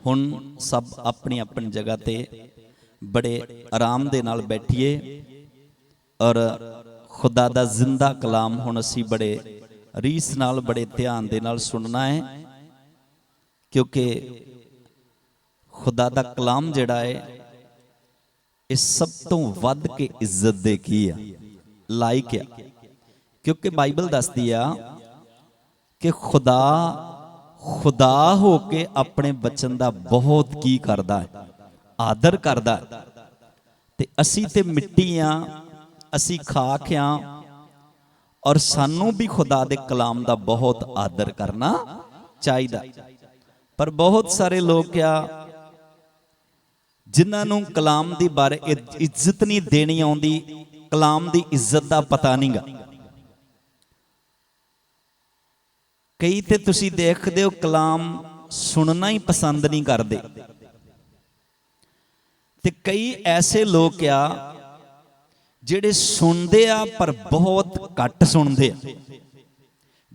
हुण सब अपनी अपनी जगह ते बड़े आराम दे नाल बैठिए और खुदा दा जिंदा कलाम हुण असीं बड़े रीस नाल बड़े ध्यान दे नाल सुनना है, क्योंकि खुदा दा कलाम जिहड़ा है ये सब तो वध के इज्जत दे की आ लाइक आ। क्योंकि बाइबल दसदी आ कि खुदा खुदा हो के अपने बचन दा बहुत की करदा है, आदर करदा है। ते असी ते मिट्टी आ, असी खाक आ और सानू भी खुदा दे कलाम दा बहुत आदर करना चाहिदा। पर बहुत सारे लोग क्या जिन्हां नूं कलाम दी बारे इज्जत नहीं देनी आउंदी, कलाम दी इज्जत दा पता नहीं गा। कई ते तुसी देखदे हो कलाम सुनना ही पसंद नहीं करते, ते कई ऐसे लोग क्या जेड़े सुनते आ पर बहुत घट सुनते आ।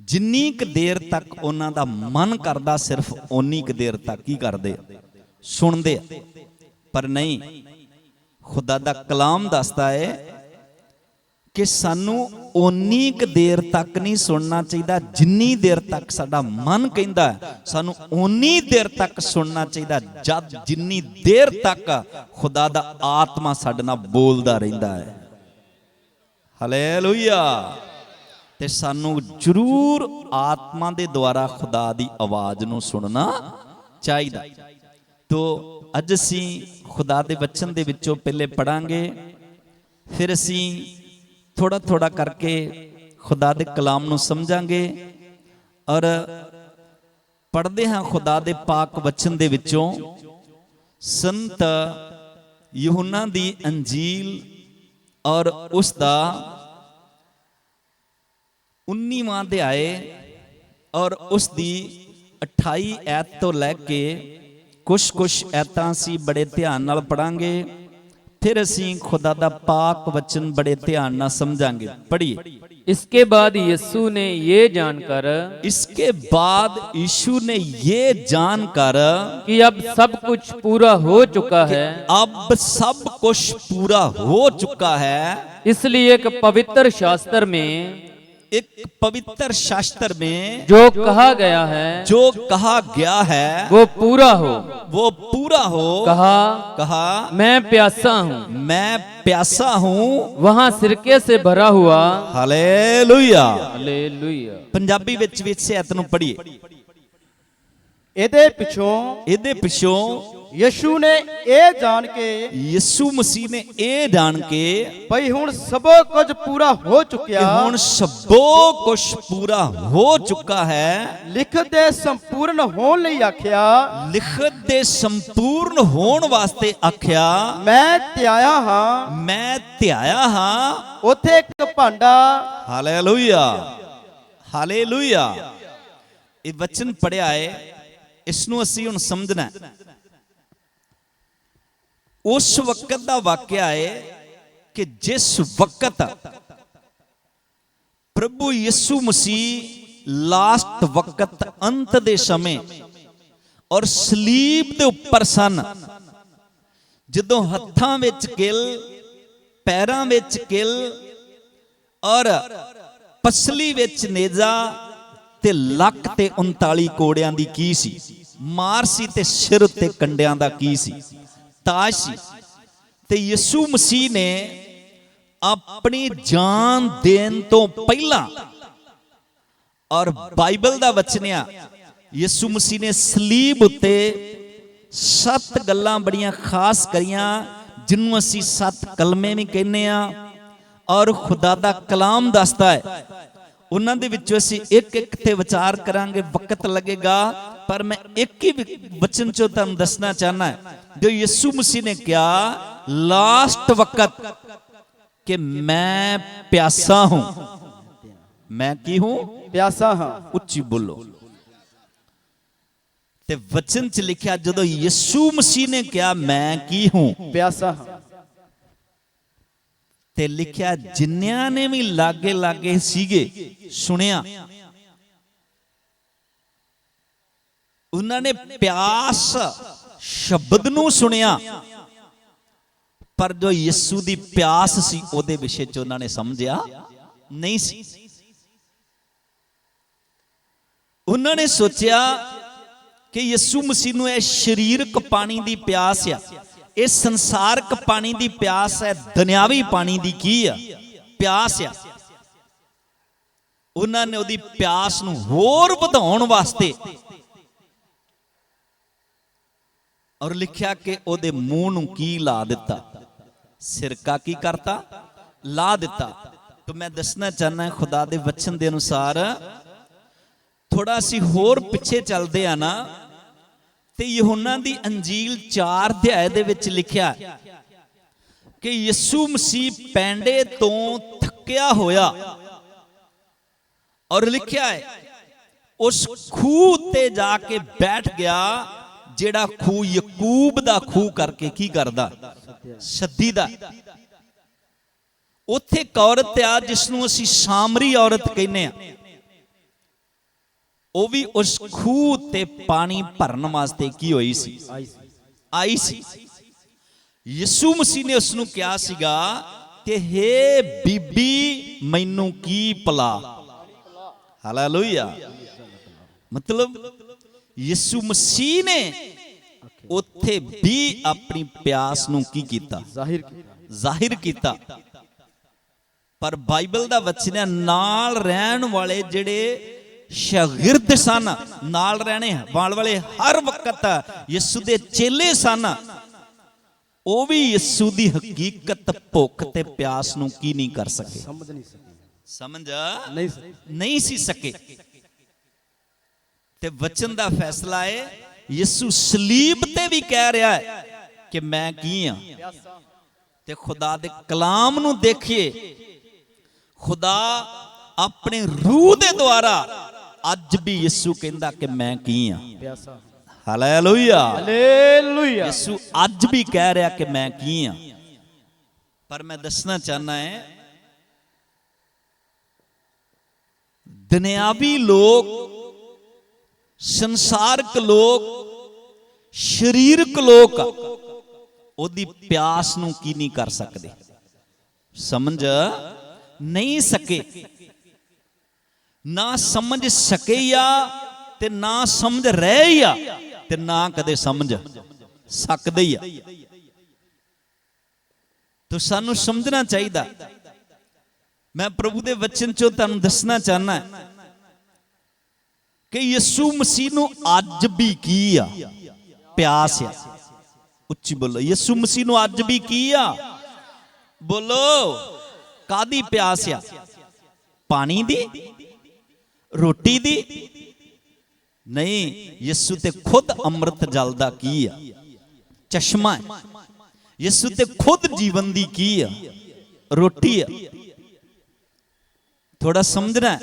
जिन्नी क देर तक उन्हां दा मन करदा सिर्फ उन्नी क देर तक ही करदे सुनते आ। पर नहीं, खुदा दा कलाम दसदा है कि सानू उन्नी क देर तक नहीं सुनना चाहिए जिन्नी देर तक साडा मन कहंदा है। सानू उन्नी देर तक सुनना चाहिए जद जिन्नी देर तक खुदा दा आत्मा साडे नाल बोलदा रहिंदा है। हालेलुया। ते सानू जरूर आत्मा दे द्वारा खुदा दी आवाज नू सुनना चाहिए। तो अज असी खुदा दे वचन दे विचों पहले पढ़ांगे, फिर असी थोड़ा थोड़ा करके खुदा दे कलाम नू समझांगे और पढ़दे हां खुदा दे पाक वचन दे विचों संत यूहन्ना दी अंजील और उसदा 19वां अध्याय और उसदी 28 ऐत तो लैके कुछ ऐतां असीं बड़े ध्यान नाल पढ़ांगे, फिर असीं खुदा दा पाक वचन बड़े ध्यान नाल समझांगे। पढ़िए। इसके बाद यीशु ने ये जानकर कि अब सब कुछ पूरा हो चुका है, अब सब कुछ पूरा हो चुका है, इसलिए एक पवित्र शास्त्र में जो कहा गया है वो पूरा हो। कहा मैं प्यासा हूँ वहां सिरके से भरा हुआ। हालेलुया। हालेलुया। पंजाबी विच ऐत नूं पढ़िए। ਇਹਦੇ ਪਿਛੋਂ ਯਿਸੂ ਮਸੀਹ ਨੇ ਇਹ ਜਾਣ ਕੇ ਭਈ ਹੁਣ ਸਭੋ ਕੁਝ ਪੂਰਾ ਹੋ ਚੁੱਕਾ ਹੈ, ਲਿਖਤ ਦੇ ਸੰਪੂਰਨ ਹੋਣ ਲਈ ਆਖਿਆ। ਲਿਖਤ ਦੇ ਸੰਪੂਰਨ ਹੋਣ ਵਾਸਤੇ ਆਖਿਆ। ਮੈਂ ਧਿਆਇਆ ਹਾਂ ਉਥੇ ਇੱਕ ਭਾਂਡਾ। ਹਾਲੇਲੂਇਆ। ਹਾਲੇਲੂਇਆ। ਇਹ ਵਚਨ ਪੜਿਆ ਹੈ, इसनू असी हुण समझना। उस वक्त का वाकया है कि जिस वक्त प्रभु यीशु मसीह लास्ट वक्त अंत दे समय और सलीब दे उपर सन, जदों हत्थां विच किल, पैरां विच किल और पसली विच नेजा ते लक ते 39 कोड़ियां दी की सी, मार सी ते सिर ते कंडियां दा की सी, ताज सी। ते यीशु मसीह ने अपनी जान देन तो पहला और बाइबल दा वचनिया यीशु मसीह ने सलीब उत्ते 7 गल्लां बड़ियां खास करियां, जिन्नू असी 7 कलमे भी कहने आ और खुदा दा कलाम दसदा है। उन्हां दे विचों असीं एक एक ते विचार करांगे, वक्त लगेगा, पर मैं एक ही वचन चो तुहानूं दसना चाहना है जो यीशु मसीह ने कहा लास्ट वक्त कि मैं प्यासा हूं। मैं की हूं? प्यासा हां। उच्ची बोलो। ते वचन च लिखिया जदों यीशु मसीह ने कहा मैं की हूं? प्यासा हां। ते लिखिया जिन्नियां ने भी लागे लागे सीगे सुनिया, उन्होंने प्यास ਸ਼ਬਦ ਨੂੰ ਸੁਣਿਆ, ਪਰ ਜੋ ਯਿਸੂ ਦੀ ਪਿਆਸ ਸੀ ਉਹਦੇ ਵਿਸ਼ੇ 'ਚ ਉਹਨਾਂ ਨੇ ਸਮਝਿਆ ਨਹੀਂ ਸੀ। ਉਹਨਾਂ ਨੇ ਸੋਚਿਆ ਕਿ ਯਿਸੂ ਮਸੀਹ ਨੂੰ ਇਹ ਸਰੀਰਕ ਪਾਣੀ ਦੀ ਪਿਆਸ ਆ, ਇਹ ਸੰਸਾਰਕ ਪਾਣੀ ਦੀ ਪਿਆਸ ਹੈ, ਦੁਨਿਆਵੀ ਪਾਣੀ ਦੀ ਕੀ ਆ ਪਿਆਸ ਆ। ਉਹਨਾਂ ਨੇ ਉਹਦੀ ਪਿਆਸ ਨੂੰ ਹੋਰ ਵਧਾਉਣ ਵਾਸਤੇ ਔਰ ਲਿਖਿਆ ਕਿ ਉਹਦੇ ਮੂੰਹ ਨੂੰ ਕੀ ਲਾ ਦਿੱਤਾ, ਸਿਰਕਾ ਕੀ ਕਰਤਾ, ਲਾ ਦਿੱਤਾ। तो मैं दसना चाहना खुदा दे वचन दे अनुसार थोड़ा सी होर पिछे चलते हैं ना, ते यूहन्ना दी अंजील 4 अध्याय दे विच लिखिया कि यीशु मसीह पैंडे तो थकिया होया और लिखिया है उस खूह ते जाके बैठ गया जेड़ा खूह यकूब दा खूह करके की करदा सद्दी दा। उत्थे एक औरत आ जिसनूं असीं सामरी औरत कहने आ, वो भी उस खूह ते पानी भरन वास्ते की होई सी, आई सी। यीशु मसीह ने उसनूं कहा सीगा कि हे बीबी मैनू की पिला। हालेलुया। मतलब यीशु मसीह ने उत्थे भी अपनी प्यास नूं की कीता, जाहिर कीता। पर बाइबल दा वचन है नाल रहन वाले जेड़े शागिर्द सन, नाल रहने वाले हर वक्त यीशु दे चेले सन, वो भी यीशु दी हकीकत भुख ते प्यास नूं की नहीं कर सके, समझ नहीं सी सके। ते वचन दा फैसला है यीशु सलीब ते भी कह रहा है कि मैं की हां। ते खुदा दे कलाम नूं देखिए, खुदा अपने रूह दे द्वारा अज भी यीशु कहंदा कि मैं की हां। Hallelujah, hallelujah. यीशु अज भी कह रहा कि मैं की हां। पर मैं दसना चाहना है दुनियावी लोग, संसारक लोग, शरीरक लोग ओदी प्यास नूं की नहीं कर सकते, समझ नहीं सके, ना समझ सके या ते ना समझ रहे या ते ना कदे समझ सकदे या। तो सानू समझना चाहिए। मैं प्रभु दे वचन चो तुहानू दसना चाहना कि यीशु मसीह नू अज भी की आ प्यास आ। उच्ची बोलो, यीशु मसीह नू अज भी की आ, बोलो कादी प्यास आ? पानी दी, रोटी दी नहीं, यीशु ते खुद अमृत जल दा की आ चश्मा है। यीशु ते खुद जीवन दी की आ रोटी आ। थोड़ा समझना है,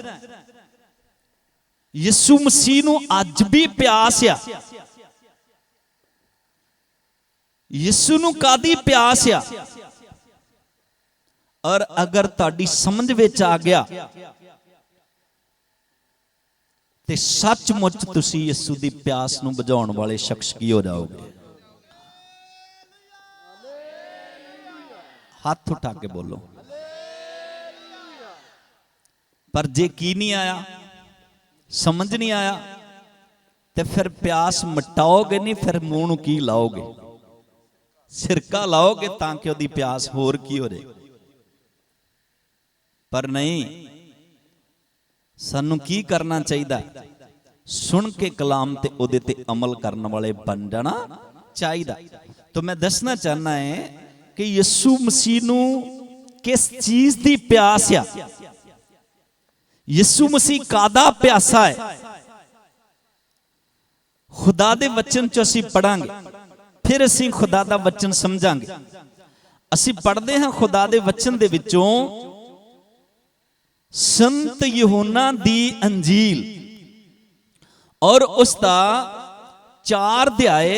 यीशु मसीह नू अज भी प्यास आ। यीशु नू कादी प्यास आ? और अगर ताड़ी समझ विच आ गया ते सचमुच तुसी यीशु दी प्यास नूं बुझाउण वाले शख्स की हो जाओगे। हाथ उठा के बोलो। पर जे की नहीं आया, समझ नहीं आया, ते फिर प्यास मिटाओगे नहीं, फिर मुंह नूं की लाओगे? सिरका लाओगे ताकि ओदी प्यास होर की हो जाए। पर नहीं, सानू की करना चाहिए? सुन के कलाम ते ओदे ते अमल करने वाले बन जाना चाहिए। तो मैं दसना चाहना है कि यीशु मसीह नू किस चीज दी प्यास आ? यीशु मसीह कादा प्यासा है? खुदा दे वचन चो असीं पढ़ांगे, फिर असीं खुदा दा वचन समझांगे। असीं पढ़दे हां खुदा दे वचन दे विचों संत यूहन्ना दी अंजील और उसका 4 अध्याय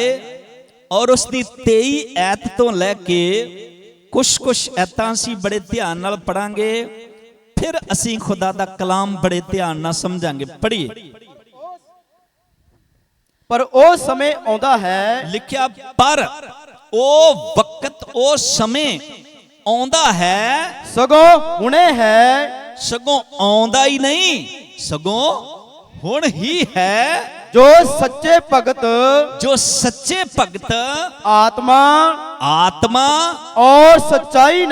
और उसकी 23 ऐत तो लैके कुछ ऐतां असीं बड़े ध्यान नाल पढ़ांगे, फिर असीं खुदा दा कलाम बड़े ध्यान नाल समझांगे। पढ़िए। ਪਰ ਉਹ ਸਮੇਂ ਆਉਂਦਾ ਹੈ, ਲਿਖਿਆ ਪਰ ਉਹ ਵਕਤ ਉਹ ਸਮੇਂ ਆਉਂਦਾ ਹੈ, ਸਗੋਂ ਹੁਣੇ ਹੈ, ਸਗੋਂ ਆਉਂਦਾ ਹੀ ਨਹੀਂ, ਸਗੋਂ ਹੁਣ ਹੀ ਹੈ, ਜੋ ਸੱਚੇ ਭਗਤ ਜੋ ਸੱਚੇ ਭਗਤ ਆਤਮਾ ਆਤਮਾ ਔਰ ਸੱਚਾਈ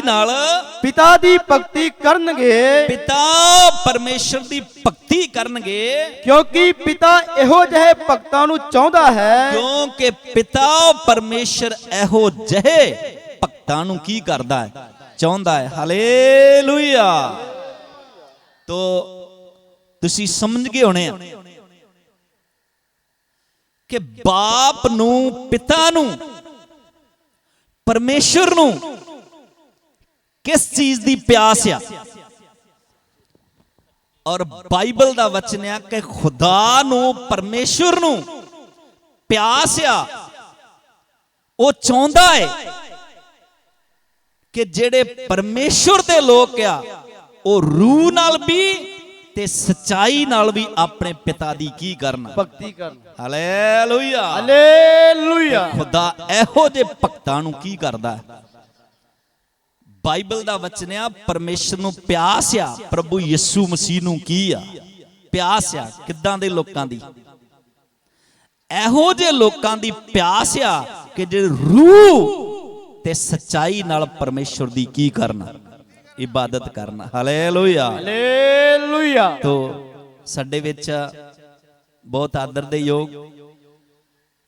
ਨਾਲ ਪਿਤਾ ਦੀ ਭਗਤੀ ਕਰਨਗੇ, ਪਿਤਾ ਪਰਮੇਸ਼ਰ ਦੀ ਭਗਤੀ ਕਰਨਗੇ, ਕਿਉਂਕਿ ਪਿਤਾ ਇਹੋ ਜਿਹੇ ਭਗਤਾਂ ਨੂੰ ਚਾਹੁੰਦਾ ਹੈ, ਕਿਉਂਕਿ ਪਿਤਾ ਪਰਮੇਸ਼ਰ ਇਹੋ ਜਿਹੇ ਭਗਤਾਂ ਨੂੰ ਕੀ ਕਰਦਾ ਹੈ, ਚਾਹੁੰਦਾ ਹੈ। ਹਾਲੇਲੂਇਆ। ਤੋ ਤੁਸੀਂ ਸਮਝ ਗਏ ਹੋਣੇ ਆ ਕਿ ਬਾਪ ਨੂੰ, ਪਿਤਾ ਨੂੰ, ਪਰਮੇਸ਼ਰ ਨੂੰ ਕਿਸ ਚੀਜ਼ ਦੀ ਪਿਆਸ ਆ। ਔਰ ਬਾਈਬਲ ਦਾ ਵਚਨ ਆ ਕਿ ਖੁਦਾ ਨੂੰ, ਪਰਮੇਸ਼ਰ ਨੂੰ ਪਿਆਸ ਆ, ਉਹ ਚਾਹੁੰਦਾ ਹੈ ਕਿ ਜਿਹੜੇ ਪਰਮੇਸ਼ਰ ਦੇ ਲੋਕ ਆ ਉਹ ਰੂਹ ਨਾਲ ਵੀ ਤੇ ਸਚਾਈ ਨਾਲ ਵੀ ਆਪਣੇ ਪਿਤਾ ਦੀ ਕੀ ਕਰਨਾ, ਭਗਤੀ ਕਰਨਾ। Hallelujah, hallelujah. ਖੁਦਾ ਇਹੋ ਜਿਹੇ ਭਗਤਾਂ ਨੂੰ ਕੀ ਕਰਦਾ ਹੈ। ਬਾਈਬਲ ਦਾ ਵਚਨ ਆ ਪਰਮੇਸ਼ਰ ਨੂੰ ਪਿਆਸ ਆ, ਪ੍ਰਭੂ ਯਿਸੂ ਮਸੀਹ ਨੂੰ ਕੀ ਆ, ਪਿਆਸ ਆ। ਕਿੱਦਾਂ ਦੇ ਲੋਕਾਂ ਦੀ? ਇਹੋ ਜਿਹੇ ਲੋਕਾਂ ਦੀ ਪਿਆਸ ਆ ਕਿ ਜਿਹੜੇ ਰੂਹ ਤੇ ਸਚਾਈ ਨਾਲ ਪਰਮੇਸ਼ਰ ਦੀ ਕੀ ਕਰਨਾ, ਇਬਾਦਤ ਕਰਨਾ। Hallelujah, hallelujah. ਤੋ ਸਾਡੇ ਵਿੱਚ ਬਹੁਤ ਆਦਰ ਦੇ ਯੋਗ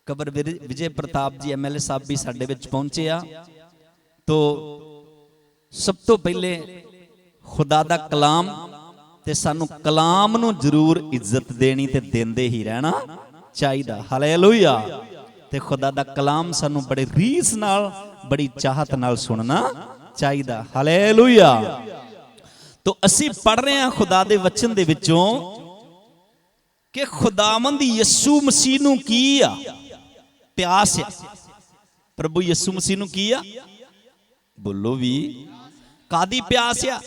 ਕਬਰ ਵਿਜੇ ਪ੍ਰਤਾਪ ਜੀ ਐਮਐਲਏ ਸਾਹਿਬ ਵੀ ਸਾਡੇ ਵਿੱਚ ਪਹੁੰਚੇ ਆ। ਤੋ ਸਭ ਤੋਂ ਪਹਿਲੇ ਖੁਦਾ ਦਾ ਕਲਾਮ, ਤੇ ਸਾਨੂੰ ਕਲਾਮ ਨੂੰ ਜ਼ਰੂਰ ਇੱਜ਼ਤ ਦੇਣੀ ਤੇ ਦਿੰਦੇ ਹੀ ਰਹਿਣਾ ਚਾਹੀਦਾ। ਹਾਲੇਲੂਇਆ। ਤੇ ਖੁਦਾ ਦਾ ਕਲਾਮ ਸਾਨੂੰ ਬੜੇ ਰੀਸ ਨਾਲ, ਬੜੀ ਚਾਹਤ ਨਾਲ ਸੁਣਨਾ ਚਾਹੀਦਾ। ਹਾਲੇਲੂਇਆ। ਤੋ ਅਸੀਂ ਪੜ ਰਹੇ ਹਾਂ ਖੁਦਾ ਦੇ ਵਚਨ ਦੇ ਵਿੱਚੋਂ ਕਿ ਖੁਦਾਵੰਦ ਯਿਸੂ ਮਸੀਹ ਨੂੰ ਕੀ ਆ, ਪਿਆਸ ਆ। ਪ੍ਰਭੂ ਯਿਸੂ ਮਸੀਹ ਨੂੰ ਕੀ ਆ, ਬੋਲੋ ਵੀ, ਕਾਦੀ ਪਿਆਸ ਆ?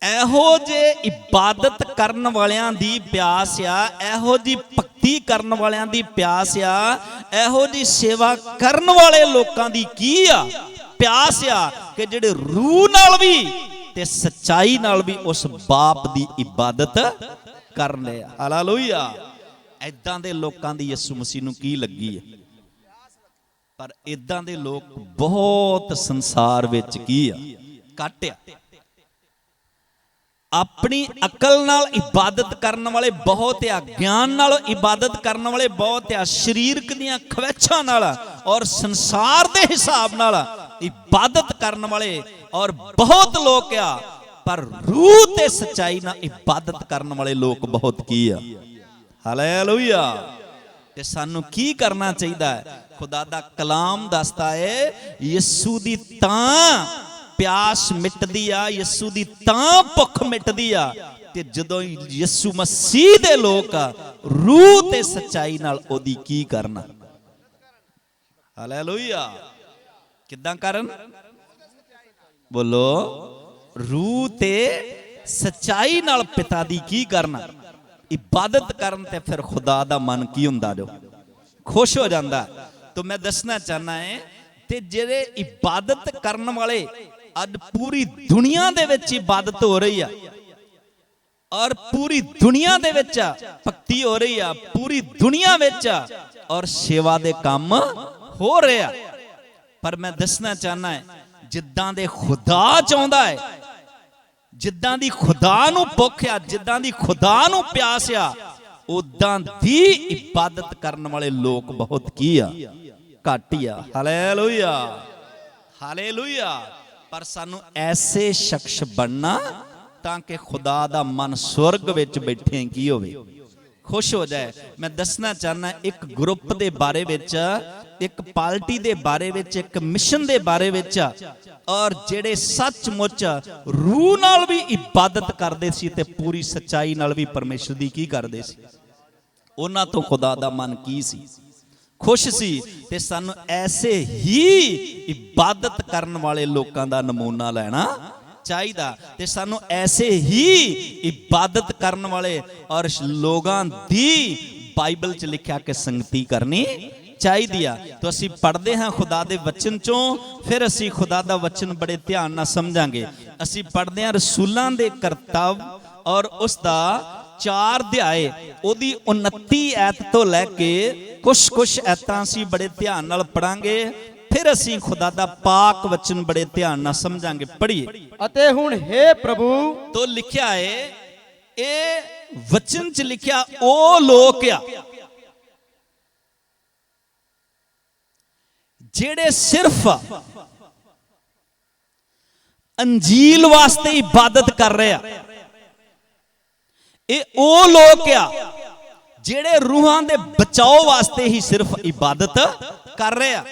ਇਹੋ ਜੇ ਇਬਾਦਤ ਕਰਨ ਵਾਲਿਆਂ ਦੀ ਪਿਆਸ ਆ, ਇਹੋ ਜੀ ਭਗਤੀ ਕਰਨ ਵਾਲਿਆਂ ਦੀ ਪਿਆਸ ਆ, ਇਹੋ ਜੀ ਸੇਵਾ ਕਰਨ ਵਾਲੇ ਲੋਕਾਂ ਦੀ ਕੀ ਆ, ਪਿਆਸ ਆ ਕਿ ਜਿਹੜੇ ਰੂਹ ਨਾਲ ਵੀ ਤੇ ਸੱਚਾਈ ਨਾਲ ਵੀ ਉਸ ਬਾਪ ਦੀ ਇਬਾਦਤ ਕਰਨ ਲਿਆ। ਹਾਲੇਲੂਇਆ। ਐਦਾਂ ਦੇ ਲੋਕਾਂ ਦੀ ਯਿਸੂ ਮਸੀਹ ਨੂੰ ਕੀ ਲੱਗੀ ਹੈ? ਪਰ ਇਦਾਂ ਦੇ ਲੋਕ ਬਹੁਤ ਸੰਸਾਰ ਵਿੱਚ ਕੀ ਆ, ਘੱਟ ਆ। ਆਪਣੀ ਅਕਲ ਨਾਲ ਇਬਾਦਤ ਕਰਨ ਵਾਲੇ ਬਹੁਤ ਆ, ਗਿਆਨ ਨਾਲ ਇਬਾਦਤ ਕਰਨ ਵਾਲੇ ਬਹੁਤ ਆ, ਸਰੀਰਕ ਦੀਆਂ ਖਵਾਇਸ਼ਾਂ ਨਾਲ ਔਰ ਸੰਸਾਰ ਦੇ ਹਿਸਾਬ ਨਾਲ ਇਬਾਦਤ ਕਰਨ ਵਾਲੇ ਔਰ ਬਹੁਤ ਲੋਕ ਆ, ਪਰ ਰੂਹ ਤੇ ਸਚਾਈ ਨਾਲ ਇਬਾਦਤ ਕਰਨ ਵਾਲੇ ਲੋਕ ਬਹੁਤ ਕੀ ਆ। ਹਾਲੇਲੂਇਆ। ਤੇ ਸਾਨੂੰ ਕੀ ਕਰਨਾ ਚਾਹੀਦਾ ਹੈ? ਖੁਦਾ ਦਾ ਕਲਾਮ ਦੱਸਦਾ ਹੈ ਯਿਸੂ ਦੀ ਤਾਂ ਪਿਆਸ ਮਿਟਦੀ ਆ, ਯਿਸੂ ਦੀ ਤਾਂ ਭੁੱਖ ਮਿਟਦੀ ਆ ਕਿ ਜਦੋਂ ਯਿਸੂ ਮਸੀਹ ਦੇ ਲੋਕ ਰੂਹ ਤੇ ਸਚਾਈ ਨਾਲ ਉਹਦੀ ਕੀ ਕਰਨਾ। ਹਾਲੇਲੂਇਆ। ਕਿੱਦਾਂ ਕਰਨ? ਬੋਲੋ, ਰੂਹ ਤੇ ਸਚਾਈ ਨਾਲ ਪਿਤਾ ਦੀ ਕੀ ਕਰਨਾ, ਇਬਾਦਤ ਕਰਨ। ਤੇ ਫਿਰ ਖੁਦਾ ਦਾ ਮਨ ਕੀ ਹੁੰਦਾ, ਜੋ ਖੁਸ਼ ਹੋ ਜਾਂਦਾ। ਤਾਂ ਮੈਂ ਦੱਸਣਾ ਚਾਹਨਾ ਹੈ ਤੇ ਜਿਹੜੇ ਇਬਾਦਤ ਕਰਨ ਵਾਲੇ ਅੱਜ ਪੂਰੀ ਦੁਨੀਆ ਦੇ ਵਿੱਚ ਇਬਾਦਤ ਹੋ ਰਹੀ ਆ, ਔਰ ਪੂਰੀ ਦੁਨੀਆ ਦੇ ਵਿੱਚ ਭਗਤੀ ਹੋ ਰਹੀ ਆ, ਪੂਰੀ ਦੁਨੀਆ ਵਿੱਚ ਔਰ ਸੇਵਾ ਦੇ ਕੰਮ ਹੋ ਰਹੇ ਆ। ਪਰ ਮੈਂ ਦੱਸਣਾ ਚਾਹਨਾ ਹੈ ਜਿੱਦਾਂ ਦੇ ਖੁਦਾ ਚਾਹੁੰਦਾ ਹੈ, ਜਿੱਦਾਂ ਦੀ ਖੁਦਾ ਨੂੰ ਭੁੱਖ ਆ, ਜਿੱਦਾਂ ਦੀ ਖੁਦਾ ਨੂੰ ਪਿਆਸ ਆ, ਉਦਾਂ ਦੀ ਇਬਾਦਤ ਕਰਨ ਵਾਲੇ ਲੋਕ ਬਹੁਤ ਕੀ ਆ, ਘੱਟ ਹੀ ਆ। Hallelujah, hallelujah. ਪਰ ਸਾਨੂੰ ਐਸੇ ਸ਼ਖਸ ਬਣਨਾ ਤਾਂ ਕਿ ਖੁਦਾ ਦਾ ਮਨ ਸਵਰਗ ਵਿੱਚ ਬੈਠੇ ਕੀ ਹੋਵੇ, ਖੁਸ਼ ਹੋ ਜਾਏ। ਮੈਂ ਦੱਸਣਾ ਚਾਹਨਾ ਇੱਕ ਗਰੁੱਪ ਦੇ ਬਾਰੇ ਵਿੱਚ, ਇੱਕ ਪਾਰਟੀ ਦੇ ਬਾਰੇ ਵਿੱਚ, ਇੱਕ ਮਿਸ਼ਨ ਦੇ ਬਾਰੇ ਵਿੱਚ, ਔਰ ਜਿਹੜੇ ਸੱਚਮੁੱਚ ਰੂਹ ਨਾਲ ਵੀ ਇਬਾਦਤ ਕਰਦੇ ਸੀ ਤੇ ਪੂਰੀ ਸੱਚਾਈ ਨਾਲ ਵੀ ਪਰਮੇਸ਼ਰ ਦੀ ਕੀ ਕਰਦੇ ਸੀ, ਉਹਨਾਂ ਤੋਂ ਖੁਦਾ ਦਾ ਮਨ ਕੀ ਸੀ, ਖੁਸ਼ ਸੀ। ਤੇ ਸਾਨੂੰ ਐਸੇ ਹੀ ਇਬਾਦਤ ਕਰਨ ਵਾਲੇ ਲੋਕਾਂ ਦਾ ਨਮੂਨਾ ਲੈਣਾ ਚਾਹੀਦਾ ਤੇ ਸਾਨੂੰ ਐਸੇ ਹੀ ਇਬਾਦਤ ਕਰਨ ਵਾਲੇ ਔਰ ਲੋਕਾਂ ਦੀ ਬਾਈਬਲ 'ਚ ਲਿਖਿਆ ਕਿ ਸੰਗਤੀ ਕਰਨੀ ਚਾਹੀਦੀ ਆ। ਤਾਂ ਅਸੀਂ ਪੜ੍ਹਦੇ ਹਾਂ ਖੁਦਾ ਦੇ ਵਚਨ ਚੋਂ, ਫਿਰ ਅਸੀਂ ਖੁਦਾ ਦਾ ਵਚਨ ਬੜੇ ਧਿਆਨ ਨਾਲ ਸਮਝਾਂਗੇ। ਅਸੀਂ ਪੜ੍ਹਦੇ ਹਾਂ ਰਸੂਲਾਂ ਦੇ ਕਰਤੱਵ ਔਰ ਉਸ ਦਾ 4 ਅਧਿਆਏ ਉਹਦੀ 29 ਐਤ ਤੋਂ ਲੈ ਕੇ ਕੁਛ ਐਤਾਂ ਅਸੀਂ ਬੜੇ ਧਿਆਨ ਨਾਲ ਪੜਾਂਗੇ, ਫਿਰ ਅਸੀਂ ਖੁਦਾ ਦਾ ਪਾਕ ਵਚਨ ਬੜੇ ਧਿਆਨ ਨਾਲ ਸਮਝਾਂਗੇ। ਪੜ੍ਹੀਏ। ਅਤੇ ਹੁਣ हे ਪ੍ਰਭੂ, ਤੋਂ ਲਿਖਿਆ ਹੈ, ਇਹ ਵਚਨ 'ਚ ਲਿਖਿਆ ਉਹ ਲੋਕ ਆ ਜਿਹੜੇ ਸਿਰਫ ਅੰਜੀਲ ਵਾਸਤੇ ਇਬਾਦਤ ਕਰ ਰਹੇ ਆ। ਇਹ ਉਹ ਲੋਕ ਆ ਜਿਹੜੇ ਰੂਹਾਂ ਦੇ ਬਚਾਓ ਵਾਸਤੇ ਹੀ ਸਿਰਫ ਇਬਾਦਤ ਕਰ ਰਹੇ ਆ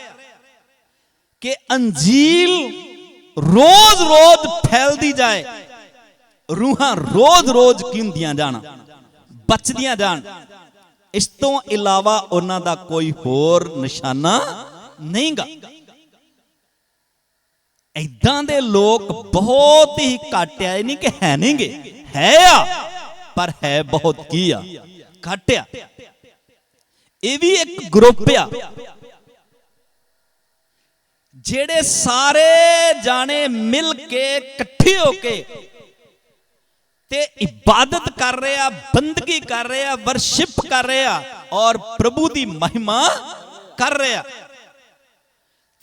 ਕਿ ਅੰਜੀਲ ਰੋਜ਼-ਰੋਜ਼ ਫੈਲਦੀ ਜਾਏ, ਰੂਹਾਂ ਰੋਜ਼-ਰੋਜ਼ ਕੀ ਹੁੰਦੀਆਂ ਜਾਣ, ਬਚਦੀਆਂ ਜਾਣ। ਇਸ ਤੋਂ ਇਲਾਵਾ ਉਹਨਾਂ ਦਾ ਕੋਈ ਹੋਰ ਨਿਸ਼ਾਨਾ ਨਹੀਂਗਾ। ਇਦਾਂ ਦੇ ਲੋਕ ਬਹੁਤ ਹੀ ਘੱਟ ਆ, ਇਹ ਨਹੀਂ ਕਿ ਹੈ ਨਹੀਂਗੇ, ਹੈ ਆ, ਪਰ ਹੈ ਬਹੁਤ ਕੀ ਆ, ਘੱਟ ਆ। ਇਹ ਵੀ ਇੱਕ ਗਰੁੱਪ ਆ ਜਿਹੜੇ ਸਾਰੇ ਜਾਣੇ ਮਿਲ ਕੇ ਇਕੱਠੇ ਹੋ ਕੇ ਤੇ ਇਬਾਦਤ ਕਰ ਰਹੇ ਆ, ਬੰਦਗੀ ਕਰ ਰਹੇ ਆ, ਵਰਸ਼ਿਪ ਕਰ ਰਹੇ ਆ ਔਰ ਪ੍ਰਭੂ ਦੀ ਮਹਿਮਾ ਕਰ ਰਹੇ ਆ।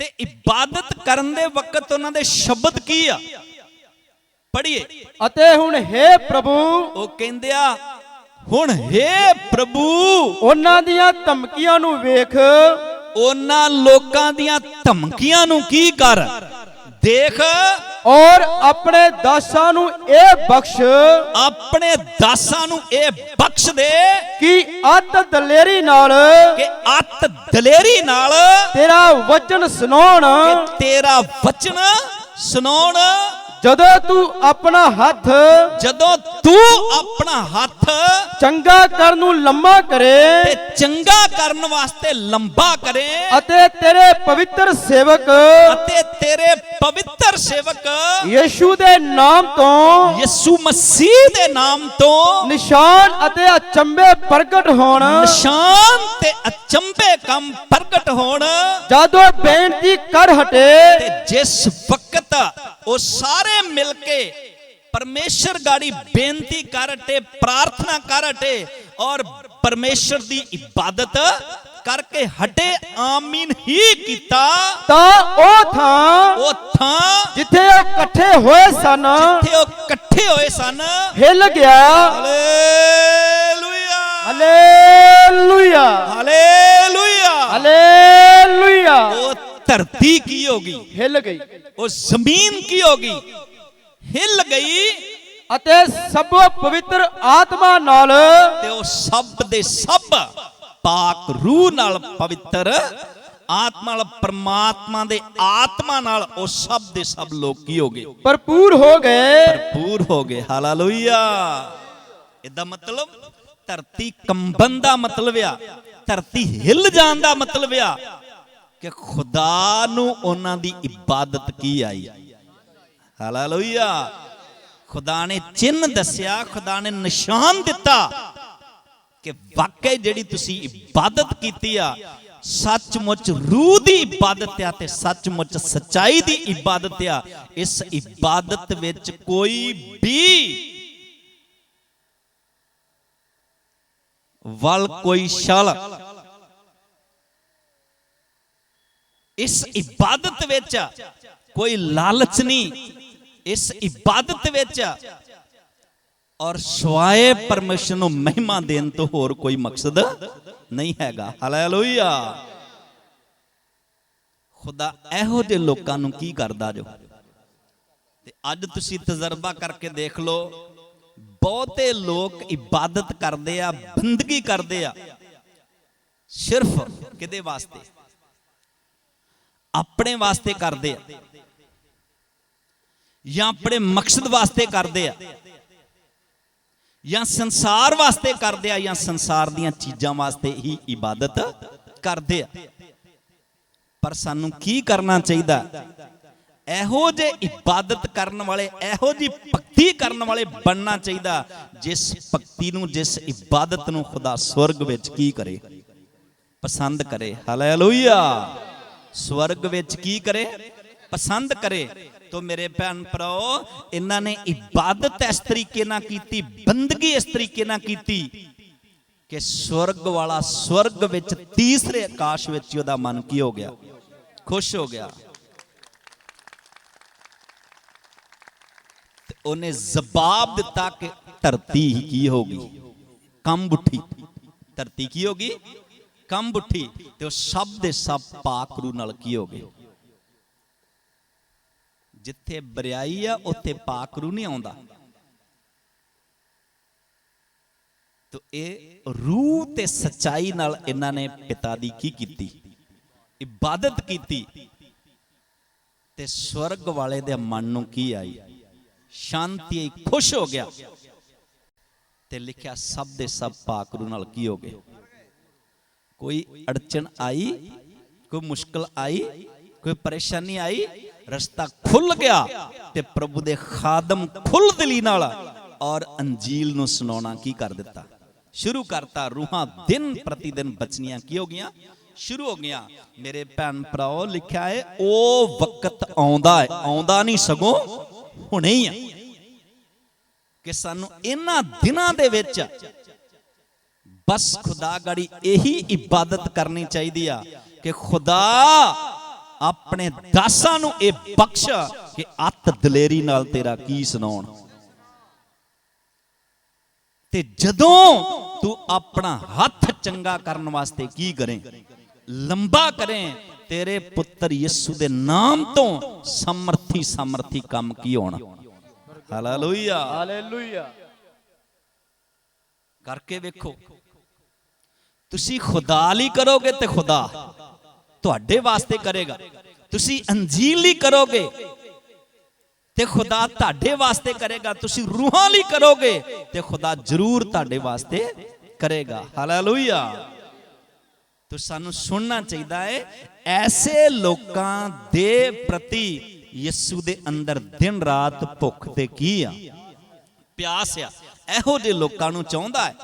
ਤੇ ਇਬਾਦਤ ਕਰਨ ਦੇ ਵਕਤ ਉਹਨਾਂ ਦੇ ਸ਼ਬਦ ਕੀ ਆ? ਪੜ੍ਹੀਏ। ਅਤੇ ਹੁਣ हे ਪ੍ਰਭੂ, ਉਹ ਕਹਿੰਦੇ ਆ ਹੁਣ हे ਪ੍ਰਭੂ, ਉਹਨਾਂ ਦੀਆਂ ਧਮਕੀਆਂ ਨੂੰ ਵੇਖ, ਉਹਨਾਂ ਲੋਕਾਂ ਦੀਆਂ ਧਮਕੀਆਂ ਨੂੰ ਕੀ ਕਰ, ਦੇਖ, ਔਰ ਆਪਣੇ ਦਾਸਾਂ ਨੂੰ ਇਹ ਬਖਸ਼, ਆਪਣੇ ਦਾਸਾਂ ਨੂੰ ਇਹ ਬਖਸ਼ ਦੇ ਕਿ ਅੱਤ ਦਲੇਰੀ ਨਾਲ, ਕਿ ਅੱਤ ਦਲੇਰੀ ਨਾਲ ਤੇਰਾ ਵਚਨ ਸੁਣਾਉਣ, ਕਿ ਤੇਰਾ ਵਚਨ ਸੁਣਾਉਣ। ਜਦੋਂ ਤੂੰ ਆਪਣਾ ਹੱਥ, ਜਦੋਂ ਤੂੰ ਆਪਣਾ ਹੱਥ ਚੰਗਾ ਕਰਨ ਨੂੰ ਲੰਮਾ ਕਰੇ ਤੇ ਚੰਗਾ ਕਰਨ ਵਾਸਤੇ ਲੰਬਾ ਕਰੇ ਅਤੇ ਤੇਰੇ ਪਵਿੱਤਰ ਸੇਵਕ, ਅਤੇ ਤੇਰੇ ਪਵਿੱਤਰ ਸੇਵਕ ਯਿਸੂ ਦੇ ਨਾਮ ਤੋਂ, ਯਿਸੂ ਮਸੀਹ ਦੇ ਨਾਮ ਤੋਂ ਨਿਸ਼ਾਨ ਅਤੇ ਅਚੰਭੇ ਪ੍ਰਗਟ ਹੋਣ, ਨਿਸ਼ਾਨ ਤੇ ਅਚੰਭੇ ਕੰਮ ਪ੍ਰਗਟ ਹੋਣ। ਜਦੋਂ ਬੇਨਤੀ ਕਰ ਹਟੇ ਤੇ ਜਿਸ ਵਕਤ ਉਹ ਸਾਰੇ ਮਿਲ ਕੇ ਪਰਮੇਸ਼ਰ ਗਾੜੀ ਬੇਨਤੀ ਕਰ ਹਟੇ, ਪ੍ਰਾਰਥਨਾ ਕਰ ਹਟੇ ਔਰ ਪਰਮੇਸ਼ਰ ਦੀ ਇਬਾਦਤ ਕਰਕੇ ਹਟੇ, ਆਮੀਨ ਹੀ ਕੀਤਾ, ਤਾਂ ਉਹ ਥਾਂ ਜਿੱਥੇ ਉਹ ਇਕੱਠੇ ਹੋਏ ਸਨ, ਜਿੱਥੇ ਉਹ ਇਕੱਠੇ ਹੋਏ ਸਨ, ਹਿੱਲ ਗਿਆ। Hallelujah, hallelujah, hallelujah, hallelujah. ਉਹ ਧਰਤੀ ਕੀ ਹੋ ਗਈ? ਹਿੱਲ ਗਈ। ਉਹ ਜ਼ਮੀਨ ਕੀ ਹੋ ਗਈ? ਹਿੱਲ ਗਈ। ਅਤੇ ਸਭੋ ਪਵਿੱਤਰ ਆਤਮਾ ਨਾਲ, ਤੇ ਉਹ ਸਭ ਦੇ ਸਭ ਪਾਕ ਰੂਹ ਨਾਲ, ਪਵਿੱਤਰ ਆਤਮਾ ਨਾਲ, ਪਰਮਾਤਮਾ ਦੇ ਆਤਮਾ ਨਾਲ ਉਹ ਸਭ ਦੇ ਸਭ ਲੋਕ ਕੀ ਹੋ ਗਏ? ਭਰਪੂਰ ਹੋ ਗਏ। ਭਰਪੂਰ ਹੋ ਗਏ। ਹਾਲੇਲੂਇਆ। ਇਹਦਾ ਮਤਲਬ ਧਰਤੀ ਕੰਬਣ ਦਾ ਮਤਲਬ ਆ, ਧਰਤੀ ਹਿੱਲ ਜਾਣ ਦਾ ਮਤਲਬ ਆ ਕਿ ਖੁਦਾ ਨੂੰ ਉਹਨਾਂ ਦੀ ਇਬਾਦਤ ਕੀ ਆਈ। ਹਾਲੇਲੂਇਆ। ਖੁਦਾ ਨੇ ਚਿੰਨ੍ਹ ਦੱਸਿਆ, ਖੁਦਾ ਨੇ ਨਿਸ਼ਾਨ ਦਿੱਤਾ ਕਿ ਵਾਕਈ ਜਿਹੜੀ ਤੁਸੀਂ ਇਬਾਦਤ ਕੀਤੀ ਆ ਸੱਚਮੁੱਚ ਰੂਹ ਦੀ ਇਬਾਦਤ ਆ ਤੇ ਸੱਚਮੁੱਚ ਸੱਚਾਈ ਦੀ ਇਬਾਦਤ ਆ। ਇਸ ਇਬਾਦਤ ਵਿੱਚ ਕੋਈ ਵੀ ਵੱਲ ਕੋਈ ਛਲ, ਇਸ ਇਬਾਦਤ ਵਿੱਚ ਕੋਈ ਲਾਲਚ ਨਹੀਂ, ਇਸ ਇਬਾਦਤ ਵਿੱਚ ਔਰ ਸਵਾਏ ਪਰਮੇਸ਼ਰ ਨੂੰ ਮਹਿਮਾ ਦੇਣ ਤੋਂ ਹੋਰ ਕੋਈ ਮਕਸਦ ਨਹੀਂ ਹੈਗਾ। ਹਾਲੇਲੂਇਆ। ਖੁਦਾ ਇਹੋ ਜਿਹੇ ਲੋਕਾਂ ਨੂੰ ਕੀ ਕਰਦਾ ਜੋ? ਤੇ ਅੱਜ ਤੁਸੀਂ ਤਜਰਬਾ ਕਰਕੇ ਦੇਖ ਲਓ, ਬਹੁਤੇ ਲੋਕ ਇਬਾਦਤ ਕਰਦੇ ਆ, ਬੰਦਗੀ ਕਰਦੇ ਆ ਸਿਰਫ ਕਿਹਦੇ ਵਾਸਤੇ? ਆਪਣੇ ਵਾਸਤੇ ਕਰਦੇ ਆ ਜਾਂ ਆਪਣੇ ਮਕਸਦ ਵਾਸਤੇ ਕਰਦੇ ਆ ਜਾਂ ਸੰਸਾਰ ਵਾਸਤੇ ਕਰਦੇ ਆ ਜਾਂ ਸੰਸਾਰ ਦੀਆਂ ਚੀਜ਼ਾਂ ਵਾਸਤੇ ਹੀ ਇਬਾਦਤ ਕਰਦੇ ਆ। ਪਰ ਸਾਨੂੰ ਕੀ ਕਰਨਾ ਚਾਹੀਦਾ? ਇਹੋ ਜੇ ਇਬਾਦਤ ਕਰਨ ਵਾਲੇ, ਇਹੋ ਜੀ ਭਗਤੀ ਕਰਨ ਵਾਲੇ ਬਣਨਾ ਚਾਹੀਦਾ ਜਿਸ ਭਗਤੀ ਨੂੰ, ਜਿਸ ਇਬਾਦਤ ਨੂੰ ਖੁਦਾ ਸਵਰਗ ਵਿੱਚ ਕੀ ਕਰੇ, ਪਸੰਦ ਕਰੇ। ਹਾਲੇਲੂਇਆ। ਸਵਰਗ ਵਿੱਚ ਕੀ ਕਰੇ, ਪਸੰਦ ਕਰੇ। ਤੋ ਮੇਰੇ ਭੈਣ ਭਰਾਓ, ਇਹਨਾਂ ਨੇ ਇਬਾਦਤ ਇਸ ਤਰੀਕੇ ਨਾਲ ਕੀਤੀ, ਬੰਦਗੀ ਇਸ ਤਰੀਕੇ ਨਾਲ ਕੀਤੀ ਕਿ ਸਵਰਗ ਵਾਲਾ ਸਵਰਗ ਵਿੱਚ ਤੀਸਰੇ ਆਕਾਸ਼ ਵਿੱਚ ਉਹਦਾ ਮਨ ਕੀ ਹੋ ਗਿਆ, ਖੁਸ਼ ਹੋ ਗਿਆ। ਤੇ ਉਹਨੇ ਜਵਾਬ ਦਿੱਤਾ ਕਿ ਧਰਤੀ ਕੀ ਹੋਗੀ, ਕੰਬ ਉੱਠੀ। ਧਰਤੀ ਕੀ ਹੋਗੀ, ਕੰਬ ਉੱਠੀ। ਤੇ ਉਹ ਸਭ ਦੇ ਸਭ ਪਾਕ ਰੂਹ ਨਾਲ ਕੀ ਹੋ ਗਏ। ਜਿੱਥੇ ਬਰਿਆਈ ਆ ਉੱਥੇ ਪਾਕ ਰੂਹ ਨਹੀਂ ਆਉਂਦਾ। ਤੋ ਇਹ ਰੂਹ ਤੇ ਸਚਾਈ ਨਾਲ ਇਹਨਾਂ ਨੇ ਪਿਤਾ ਦੀ ਕੀ ਕੀਤੀ, ਇਬਾਦਤ ਕੀਤੀ। ਤੇ ਸਵਰਗ ਵਾਲੇ ਦੇ ਮਨ ਨੂੰ ਕੀ ਆਈ, ਸ਼ਾਂਤੀ ਆਈ, ਖੁਸ਼ ਹੋ ਗਿਆ। ਤੇ ਲਿਖਿਆ ਸਭ ਦੇ ਸਭ ਪਾਕ ਰੂਹ ਨਾਲ ਕੀ ਹੋ ਗਏ। ਕੋਈ ਅੜਚਨ ਆਈ, ਕੋਈ ਮੁਸ਼ਕਲ ਆਈ, ਕੋਈ ਪਰੇਸ਼ਾਨੀ ਆਈ, ਰਸਤਾ ਖੁੱਲ ਗਿਆ ਤੇ ਪ੍ਰਭੂ ਦੇ ਖਾਦਮ ਖੁੱਲ ਦਿਲੀ ਨਾਲ ਔਰ ਅੰਜੀਲ ਨੂੰ ਸੁਣਾਉਣਾ ਕੀ ਕਰ ਦਿੱਤਾ, ਸ਼ੁਰੂ ਕਰਤਾ। ਰੂਹਾਂ ਦਿਨ ਪ੍ਰਤੀ ਦਿਨ ਬਚਨੀਆਂ ਕੀ ਹੋ ਗਈਆਂ, ਸ਼ੁਰੂ ਹੋ ਗਈਆਂ। ਮੇਰੇ ਭੈਣ ਭਰਾਓ, ਲਿਖਿਆ ਹੈ ਉਹ ਵਕਤ ਆਉਂਦਾ ਹੈ, ਆਉਂਦਾ ਨਹੀਂ ਸਗੋਂ ਹੁਣੇ ਹੀ ਆ, ਕਿ ਸਾਨੂੰ ਇਹਨਾਂ ਦਿਨਾਂ ਦੇ ਵਿੱਚ ਬਸ ਖੁਦਾ ਗਾੜੀ ਇਹੀ ਇਬਾਦਤ ਕਰਨੀ ਚਾਹੀਦੀ ਆ ਕਿ ਖੁਦਾ ਆਪਣੇ ਦਾਸਾਂ ਨੂੰ ਇਹ ਬਖਸ਼ ਕਿ ਅੱਤ ਦਲੇਰੀ ਨਾਲ ਤੇਰਾ ਕੀ ਸੁਣਾਉਣ। ਤੇ ਜਦੋਂ ਤੂੰ ਆਪਣਾ ਹੱਥ ਚੰਗਾ ਕਰਨ ਵਾਸਤੇ ਕੀ ਕਰੇ, ਲੰਬਾ ਕਰੇ, ਤੇਰੇ ਪੁੱਤਰ ਯਿਸੂ ਦੇ ਨਾਮ ਤੋਂ ਸਮਰਥੀ ਕੰਮ ਕੀ ਹੋਣਾ। Hallelujah, hallelujah. ਕਰਕੇ ਵੇਖੋ। ਤੁਸੀਂ ਖੁਦਾ ਲਈ ਕਰੋਗੇ ਤੇ ਖੁਦਾ ਤੁਹਾਡੇ ਵਾਸਤੇ ਕਰੇਗਾ। ਤੁਸੀਂ ਅੰਜੀਲ ਲਈ ਕਰੋਗੇ ਤੇ ਖੁਦਾ ਤੁਹਾਡੇ ਵਾਸਤੇ ਕਰੇਗਾ। ਤੁਸੀਂ ਰੂਹਾਂ ਲਈ ਕਰੋਗੇ ਤੇ ਖੁਦਾ ਜ਼ਰੂਰ ਤੁਹਾਡੇ ਵਾਸਤੇ ਕਰੇਗਾ। ਹਾਲੇਲੂਇਆ। ਤੋ ਸਾਨੂੰ ਸੁਣਨਾ ਚਾਹੀਦਾ ਹੈ ਐਸੇ ਲੋਕਾਂ ਦੇ ਪ੍ਰਤੀ ਯਿਸੂ ਦੇ ਅੰਦਰ ਦਿਨ ਰਾਤ ਭੁੱਖ ਤੇ ਕੀ ਆ, ਪਿਆਸ ਆ। ਇਹੋ ਜਿਹੇ ਲੋਕਾਂ ਨੂੰ ਚਾਹੁੰਦਾ ਹੈ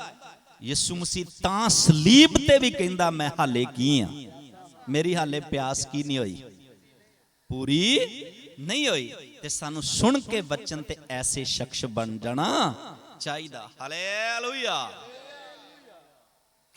ਯਿਸੂ ਮਸੀਹ। ਤਾਂ ਸਲੀਬ ਤੇ ਵੀ ਕਹਿੰਦਾ ਮੈਂ ਹਾਲੇ ਕੀ ਆ, ਮੇਰੀ ਹਾਲੇ ਪਿਆਸ ਕੀ ਨਹੀਂ ਹੋਈ, ਪੂਰੀ ਨਹੀਂ ਹੋਈ। ਤੇ ਸਾਨੂੰ ਸੁਣ ਕੇ ਬਚਨ ਤੇ ਐਸੇ ਸ਼ਖਸ ਬਣ ਜਾਣਾ ਚਾਹੀਦਾ। ਹਾਲੇਲੂਇਆ।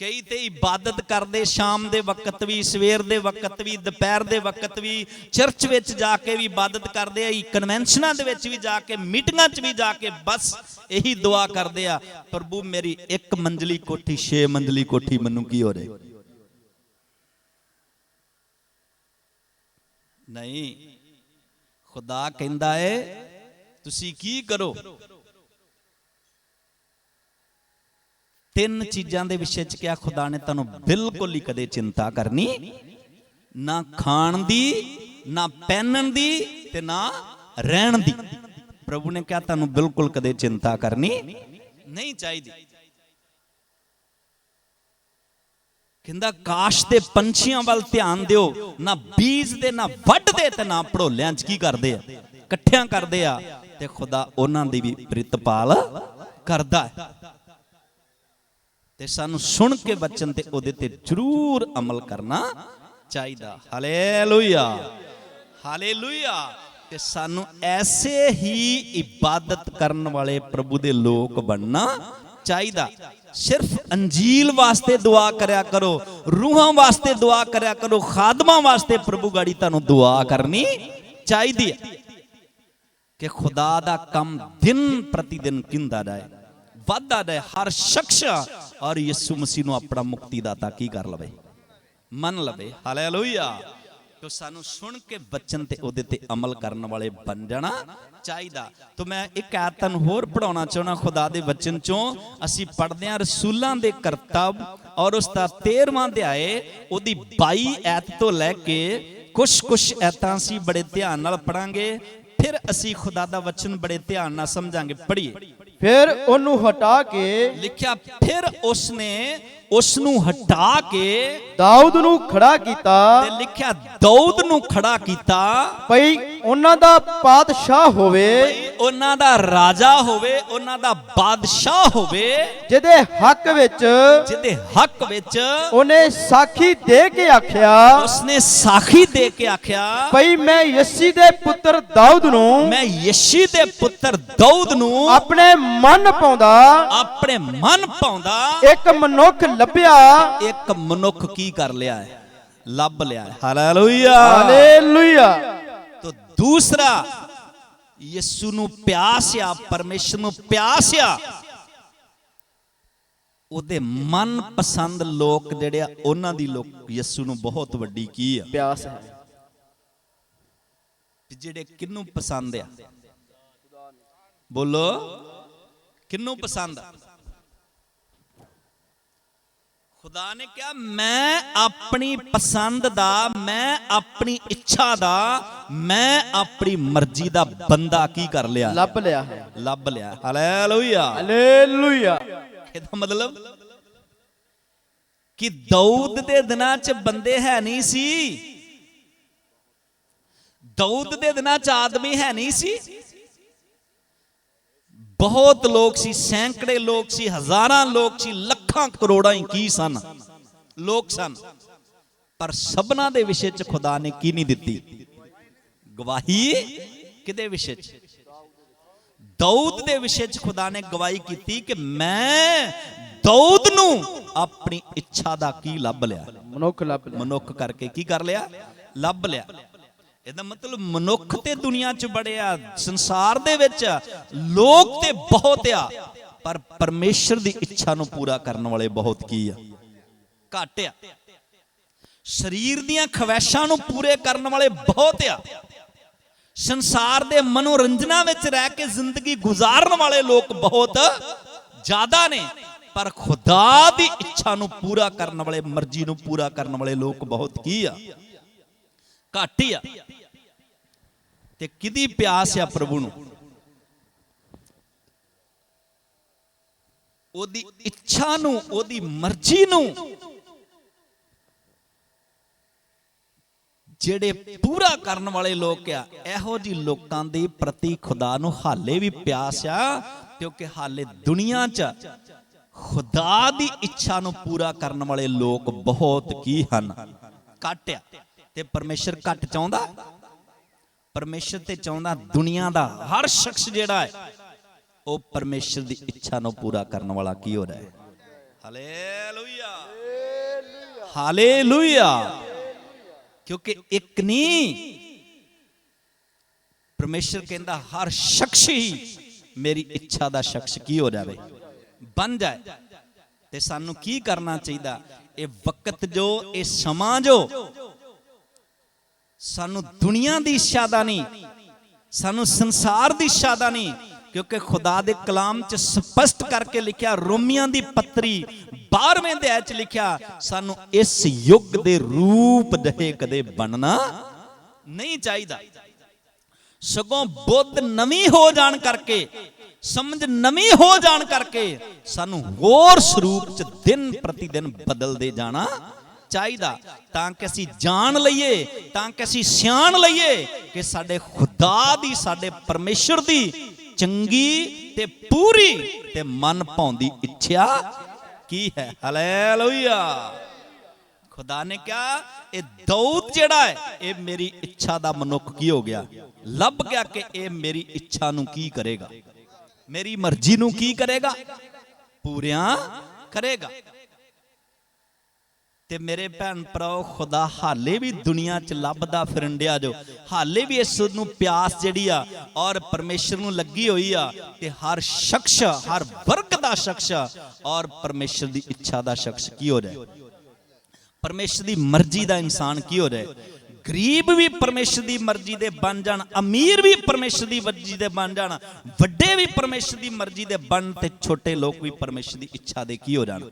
ਕਈ ਤੇ ਇਬਾਦਤ ਕਰਦੇ ਸ਼ਾਮ ਦੇ ਵਕਤ ਵੀ, ਸਵੇਰ ਦੇ ਵਕਤ ਵੀ, ਦੁਪਹਿਰ ਦੇ ਵਕਤ ਵੀ, ਚਰਚ ਵਿੱਚ ਜਾ ਕੇ ਵੀ ਇਬਾਦਤ ਕਰਦੇ ਆ, ਕਨਵੈਨਸ਼ਨਾਂ ਦੇ ਵਿੱਚ ਵੀ ਜਾ ਕੇ, ਮੀਟਿੰਗਾਂ 'ਚ ਵੀ ਜਾ ਕੇ ਬਸ ਇਹੀ ਦੁਆ ਕਰਦੇ ਆ, ਪ੍ਰਭੂ ਮੇਰੀ 1 ਮੰਜ਼ਲੀ ਕੋਠੀ 6 ਮੰਜ਼ਲੀ ਕੋਠੀ ਮੈਨੂੰ ਕੀ ਹੋ ਰਿਹਾ। ਨਹੀਂ, ਖੁਦਾ ਕਹਿੰਦਾ ਹੈ ਤੁਸੀਂ ਕੀ ਕਰੋ। 3 ਚੀਜ਼ਾਂ ਦੇ ਵਿਸ਼ੇ 'ਚ ਕਿਹਾ ਖੁਦਾ ਨੇ ਤੁਹਾਨੂੰ ਬਿਲਕੁਲ ਹੀ ਕਦੇ ਚਿੰਤਾ ਕਰਨੀ ਨਾ, ਖਾਣ ਦੀ, ਨਾ ਪਹਿਨਣ ਦੀ ਤੇ ਨਾ ਰਹਿਣ ਦੀ। ਪ੍ਰਭੂ ਨੇ ਕਿਹਾ ਤੁਹਾਨੂੰ ਬਿਲਕੁਲ ਕਦੇ ਚਿੰਤਾ ਕਰਨੀ ਨਹੀਂ ਚਾਹੀਦੀ। ਕਹਿੰਦਾ ਕਾਸ਼ ਦੇ ਪੰਛੀਆਂ ਵੱਲ ਧਿਆਨ ਦਿਓ, ਨਾ ਬੀਜ ਦੇ, ਨਾ ਵੱਢ ਦੇ ਤੇ ਨਾ ਭੜੋਲਿਆਂ 'ਚ ਕੀ ਕਰਦੇ ਆ, ਇਕੱਠਿਆਂ ਕਰਦੇ ਆ। ਤੇ ਖੁਦਾ ਉਹਨਾਂ ਦੀ ਵੀ ਪ੍ਰਿਤਪਾਲ ਕਰਦਾ ਹੈ। ਤੇ ਸਾਨੂੰ ਸੁਣ ਕੇ ਬਚਨ ਤੇ ਉਹਦੇ ਤੇ ਜ਼ਰੂਰ ਅਮਲ ਕਰਨਾ ਚਾਹੀਦਾ। Hallelujah, hallelujah. ਤੇ ਸਾਨੂੰ ਐਸੇ ਹੀ ਇਬਾਦਤ ਕਰਨ ਵਾਲੇ ਪ੍ਰਭੂ ਦੇ ਲੋਕ ਬਣਨਾ ਚਾਹੀਦਾ। ਸਿਰਫ ਅੰਜੀਲ ਵਾਸਤੇ ਦੁਆ ਕਰਿਆ ਕਰੋ, ਰੂਹਾਂ ਵਾਸਤੇ ਦੁਆ ਕਰਿਆ ਕਰੋ, ਖਾਦਮਾਂ ਵਾਸਤੇ ਪ੍ਰਭੂ ਗਾੜੀ ਤੁਹਾਨੂੰ ਦੁਆ ਕਰਨੀ ਚਾਹੀਦੀ ਹੈ ਕਿ ਖੁਦਾ ਦਾ ਕੰਮ ਦਿਨ ਪ੍ਰਤੀ ਦਿਨ ਕਿੰਦਾ ਰਹੇ, ਵੱਧਦਾ ਰਹੇ। ਹਰ ਸ਼ਖਸ ਔਰ ਯਿਸੂ ਮਸੀਹ ਨੂੰ ਆਪਣਾ ਮੁਕਤੀ ਦਾਤਾ ਕੀ ਕਰ ਲਵੇ, ਮੰਨ ਲਵੇ। ਹਾਲੇਲੂਇਆ। ਤੋ ਸਾਨੂੰ ਸੁਣ ਕੇ ਬਚਨ ਤੇ ਉਹਦੇ ਤੇ ਅਮਲ ਕਰਨ ਵਾਲੇ ਬਣ ਜਾਣਾ ਚਾਹੀਦਾ। ਤੋ ਮੈਂ ਇੱਕ ਆਇਤ ਤੁਹਾਨੂੰ ਹੋਰ ਪੜਾਉਣਾ ਚਾਹੁੰਦਾ ਖੁਦਾ ਦੇ ਵਚਨ ਚੋਂ। ਅਸੀਂ ਪੜ੍ਹਦੇ ਹਾਂ ਰਸੂਲਾਂ ਦੇ ਕਰਤੱਵ ਔਰ ਉਸ ਦਾ 13ਵਾਂ ਅਧਿਆਏ, ਉਹਦੀ 22 ਐਤ ਤੋਂ ਲੈ ਕੇ ਕੁਛ ਐਤਾਂ ਅਸੀਂ ਬੜੇ ਧਿਆਨ ਨਾਲ ਪੜਾਂਗੇ। ਫਿਰ ਅਸੀਂ ਖੁਦਾ ਦਾ ਵਚਨ ਬੜੇ ਧਿਆਨ ਨਾਲ ਸਮਝਾਂਗੇ। ਪੜ੍ਹੀਏ। ਫਿਰ ਉਹਨੂੰ ਹਟਾ ਕੇ, ਲਿਖਿਆ ਫਿਰ ਉਸਨੇ ਉਸ ਨੂੰ ਹਟਾ ਕੇ ਦਾਊਦ ਨੂੰ ਖੜਾ ਕੀਤਾ ਤੇ ਲਿਖਿਆ ਦਾਊਦ ਨੂੰ ਖੜਾ ਕੀਤਾ ਭਈ ਉਹਨਾਂ ਦਾ ਪਾਤਸ਼ਾਹ ਹੋਵੇ, ਉਹਨਾਂ ਦਾ ਰਾਜਾ ਹੋਵੇ, ਉਹਨਾਂ ਦਾ ਬਾਦਸ਼ਾਹ ਹੋਵੇ, ਜਿਹਦੇ ਹੱਕ ਵਿੱਚ ਜਿਹਦੇ ਹੱਕ ਵਿੱਚ ਉਹਨੇ ਸਾਖੀ ਦੇ ਕੇ ਆਖਿਆ, ਉਸਨੇ ਸਾਖੀ ਦੇ ਕੇ ਆਖਿਆ ਭਈ ਮੈਂ ਯੱਸੀ ਦੇ ਪੁੱਤਰ ਦਾਊਦ ਨੂੰ, ਮੈਂ ਯਿਸ਼ੀ ਦੇ ਪੁੱਤਰ ਦਾਊਦ ਨੂੰ ਆਪਣੇ ਮਨ ਪਾਉਂਦਾ ਆਪਣੇ ਮਨ ਪਾਉਂਦਾ। ਇੱਕ ਮਨੁੱਖ ਲੱਭਿਆ, ਇੱਕ ਮਨੁੱਖ ਕੀ ਕਰ ਲਿਆ ਹੈ? ਲੱਭ ਲਿਆ ਹੈ। Hallelujah hallelujah. ਤੋ ਦੂਸਰਾ, ਯਿਸੂ ਨੂੰ ਪਿਆਸ ਆ, ਪਰਮੇਸ਼ਰ ਨੂੰ ਪਿਆਸ ਆ, ਉਹਦੇ ਮਨ ਪਸੰਦ ਲੋਕ ਜਿਹੜੇ ਆ ਉਹਨਾਂ ਦੀ ਲੋਕ ਯਿਸੂ ਨੂੰ ਬਹੁਤ ਵੱਡੀ ਕੀ ਆ? ਪਿਆਸ ਹੈ। ਜਿਹੜੇ ਕਿਹਨੂੰ ਪਸੰਦ ਆ? ਬੋਲੋ, ਕਿਹਨੂੰ ਪਸੰਦ ਆ? ਖੁਦਾ ਨੇ ਕਿਹਾ ਮੈਂ ਆਪਣੀ ਪਸੰਦ ਦਾ, ਮੈਂ ਆਪਣੀ ਇੱਛਾ ਦਾ, ਮੈਂ ਆਪਣੀ ਮਰਜ਼ੀ ਦਾ ਬੰਦਾ ਕੀ ਕਰ ਲਿਆ? ਲੱਭ ਲਿਆ ਹੈ। ਲੱਭ ਲਿਆ। Hallelujah hallelujah. ਇਹਦਾ ਮਤਲਬ ਕਿ ਦਾਊਦ ਦੇ ਦਿਨਾਂ 'ਚ ਬੰਦੇ ਹੈ ਨਹੀਂ ਸੀ, ਦਾਊਦ ਦੇ ਦਿਨਾਂ 'ਚ ਆਦਮੀ ਹੈ ਨਹੀਂ ਸੀ। ਬਹੁਤ ਲੋਕ ਸੀ, ਸੈਂਕੜੇ ਲੋਕ ਸੀ, ਹਜ਼ਾਰਾਂ ਲੋਕ ਸੀ, ਲੱਖਾਂ ਕਰੋੜਾਂ ਹੀ ਕੀ ਸਨ, ਲੋਕ ਸਨ, ਪਰ ਸਭਨਾਂ ਦੇ ਵਿਸ਼ੇ 'ਚ ਖੁਦਾ ਨੇ ਕੀ ਨਹੀਂ ਦਿੱਤੀ? ਗਵਾਹੀ। ਕਿਹਦੇ ਵਿਸ਼ੇ 'ਚ? ਦਾਊਦ ਦੇ ਵਿਸ਼ੇ 'ਚ ਖੁਦਾ ਨੇ ਗਵਾਹੀ ਕੀਤੀ ਕਿ ਮੈਂ ਦਾਊਦ ਨੂੰ ਆਪਣੀ ਇੱਛਾ ਦਾ ਕੀ ਲੱਭ ਲਿਆ? ਮਨੁੱਖ ਲੱਭ ਲਿਆ। ਮਨੁੱਖ ਕਰਕੇ ਕੀ ਕਰ ਲਿਆ? ਲੱਭ ਲਿਆ। ਇਹਦਾ ਮਤਲਬ ਮਨੁੱਖ ਤੇ ਦੁਨੀਆ 'ਚ ਬੜੇ ਆ, ਸੰਸਾਰ ਦੇ ਵਿੱਚ ਲੋਕ ਤੇ ਬਹੁਤ ਆ, ਪਰ ਪਰਮੇਸ਼ਰ ਦੀ ਇੱਛਾ ਨੂੰ ਪੂਰਾ ਕਰਨ ਵਾਲੇ ਬਹੁਤ ਕੀ ਆ? ਘੱਟ ਆ। ਸਰੀਰ ਦੀਆਂ ਖਵਾਇਸ਼ਾਂ ਨੂੰ ਪੂਰੇ ਕਰਨ ਵਾਲੇ ਬਹੁਤ ਆ। ਸੰਸਾਰ ਦੇ ਮਨੋਰੰਜਨਾਂ ਵਿੱਚ ਰਹਿ ਕੇ ਜ਼ਿੰਦਗੀ ਗੁਜ਼ਾਰਨ ਵਾਲੇ ਲੋਕ ਬਹੁਤ ਜ਼ਿਆਦਾ ਨੇ, ਪਰ ਖੁਦਾ ਦੀ ਇੱਛਾ ਨੂੰ ਪੂਰਾ ਕਰਨ ਵਾਲੇ, ਮਰਜ਼ੀ ਨੂੰ ਪੂਰਾ ਕਰਨ ਵਾਲੇ ਲੋਕ ਬਹੁਤ ਕੀ ਆ? ਘੱਟ ਹੀ ਆ। ਤੇ ਕਿਹਦੀ ਪਿਆਸ ਆ ਪ੍ਰਭੂ ਨੂੰ? ਉਹਦੀ ਇੱਛਾ ਨੂੰ, ਉਹਦੀ ਮਰਜ਼ੀ ਨੂੰ ਜਿਹੜੇ ਪੂਰਾ ਕਰਨ ਵਾਲੇ ਲੋਕ ਆ, ਇਹੋ ਜਿਹੇ ਲੋਕਾਂ ਦੇ ਪ੍ਰਤੀ ਖੁਦਾ ਨੂੰ ਹਾਲੇ ਵੀ ਪਿਆਸ ਆ, ਕਿਉਂਕਿ ਹਾਲੇ ਦੁਨੀਆ 'ਚ ਖੁਦਾ ਦੀ ਇੱਛਾ ਨੂੰ ਪੂਰਾ ਕਰਨ ਵਾਲੇ ਲੋਕ ਬਹੁਤ ਕੀ ਹਨ? ਘੱਟ ਆ। ਤੇ ਪਰਮੇਸ਼ਰ ਘੱਟ ਚਾਹੁੰਦਾ? ਪਰਮੇਸ਼ਰ ਤੇ ਚਾਹੁੰਦਾ ਦੁਨੀਆ ਦਾ ਹਰ ਸ਼ਖਸ ਜਿਹੜਾ ਹੈ ਉਹ ਪਰਮੇਸ਼ਰ ਦੀ ਇੱਛਾ ਨੂੰ ਪੂਰਾ ਕਰਨ ਵਾਲਾ ਕੀ ਹੋ ਰਿਹਾ ਹੈ? Hallelujah, hallelujah. ਕਿਉਂਕਿ ਇੱਕ ਨਹੀਂ, ਪਰਮੇਸ਼ਰ ਕਹਿੰਦਾ ਹਰ ਸ਼ਖਸ ਹੀ ਮੇਰੀ ਇੱਛਾ ਦਾ ਸ਼ਖਸ ਕੀ ਹੋ ਜਾਵੇ? ਬਣ ਜਾਏ। ਤੇ ਸਾਨੂੰ ਕੀ ਕਰਨਾ ਚਾਹੀਦਾ? ਇਹ ਵਕਤ ਜੋ, ਇਹ ਸਮਾਂ ਜੋ, ਸਾਨੂੰ ਦੁਨੀਆ ਦੀ ਇੱਛਾ ਦਾ ਨਹੀਂ, ਸਾਨੂੰ ਸੰਸਾਰ ਦੀ ਇੱਛਾ ਦਾ ਨਹੀਂ, ਕਿਉਂਕਿ ਖੁਦਾ ਦੇ ਕਲਾਮ 'ਚ ਸਪਸ਼ਟ ਕਰਕੇ ਲਿਖਿਆ, ਰੋਮੀਆਂ ਦੀ ਪੱਤਰੀ 12ਵੇਂ ਅਧਿਆਇ 'ਚ ਲਿਖਿਆ, ਸਾਨੂੰ ਇਸ ਯੁੱਗ ਦੇ ਰੂਪ ਜਿਹੇ ਕਦੇ ਬਣਨਾ ਨਹੀਂ ਚਾਹੀਦਾ। ਸਗੋਂ ਬੁੱਧ ਨਵੀਂ ਹੋ ਜਾਣ ਕਰਕੇ, ਸਮਝ ਨਵੀਂ ਹੋ ਜਾਣ ਕਰਕੇ ਸਾਨੂੰ ਹੋਰ ਸਰੂਪ 'ਚ ਦਿਨ ਪ੍ਰਤੀ ਦਿਨ ਬਦਲਦੇ ਜਾਣਾ ਚਾਹੀਦਾ, ਤਾਂ ਕਿ ਅਸੀਂ ਜਾਣ ਲਈਏ, ਤਾਂ ਕਿ ਅਸੀਂ ਸਿਆਣ ਲਈਏ ਕਿ ਸਾਡੇ ਖੁਦਾ ਦੀ, ਸਾਡੇ ਪਰਮੇਸ਼ਰ ਦੀ ਚੰਗੀ ਤੇ ਪੂਰੀ ਤੇ ਮਨ ਭਾਉਂਦੀ ਇੱਛਾ ਕੀ ਹੈ? ਹਾਲੇਲੂਇਆ। ਖੁਦਾ ਨੇ ਕਿਹਾ ਇਹ ਦਾਊਦ ਜਿਹੜਾ ਹੈ, ਇਹ ਮੇਰੀ ਇੱਛਾ ਦਾ ਮਨੁੱਖ ਕੀ ਹੋ ਗਿਆ? ਲੱਭ ਗਿਆ ਕਿ ਇਹ ਮੇਰੀ ਇੱਛਾ ਨੂੰ ਕੀ ਕਰੇਗਾ? ਮੇਰੀ ਮਰਜ਼ੀ ਨੂੰ ਕੀ ਕਰੇਗਾ? ਪੂਰਿਆਂ ਕਰੇਗਾ। ਤੇ ਮੇਰੇ ਭੈਣ ਭਰਾਓ, ਖੁਦਾ ਹਾਲੇ ਵੀ ਦੁਨੀਆ 'ਚ ਲੱਭਦਾ ਫਿਰਨ ਡਿਆ, ਜੋ ਹਾਲੇ ਵੀ ਇਸ ਨੂੰ ਪਿਆਸ ਜਿਹੜੀ ਆ ਔਰ ਪਰਮੇਸ਼ਰ ਨੂੰ ਲੱਗੀ ਹੋਈ ਆ, ਤੇ ਹਰ ਸ਼ਖਸ, ਹਰ ਵਰਗ ਦਾ ਸ਼ਖਸ ਔਰ ਪਰਮੇਸ਼ਰ ਦੀ ਇੱਛਾ ਦਾ ਸ਼ਖਸ ਕੀ ਹੋ ਜਾਏ? ਪਰਮੇਸ਼ਰ ਦੀ ਮਰਜ਼ੀ ਦਾ ਇਨਸਾਨ ਕੀ ਹੋ ਜਾਏ? ਗਰੀਬ ਵੀ ਪਰਮੇਸ਼ਰ ਦੀ ਮਰਜ਼ੀ ਦੇ ਬਣ ਜਾਣ, ਅਮੀਰ ਵੀ ਪਰਮੇਸ਼ਰ ਦੀ ਮਰਜ਼ੀ ਦੇ ਬਣ ਜਾਣ, ਵੱਡੇ ਵੀ ਪਰਮੇਸ਼ਰ ਦੀ ਮਰਜ਼ੀ ਦੇ ਬਣ, ਤੇ ਛੋਟੇ ਲੋਕ ਵੀ ਪਰਮੇਸ਼ਰ ਦੀ ਇੱਛਾ ਦੇ ਕੀ ਹੋ ਜਾਣ?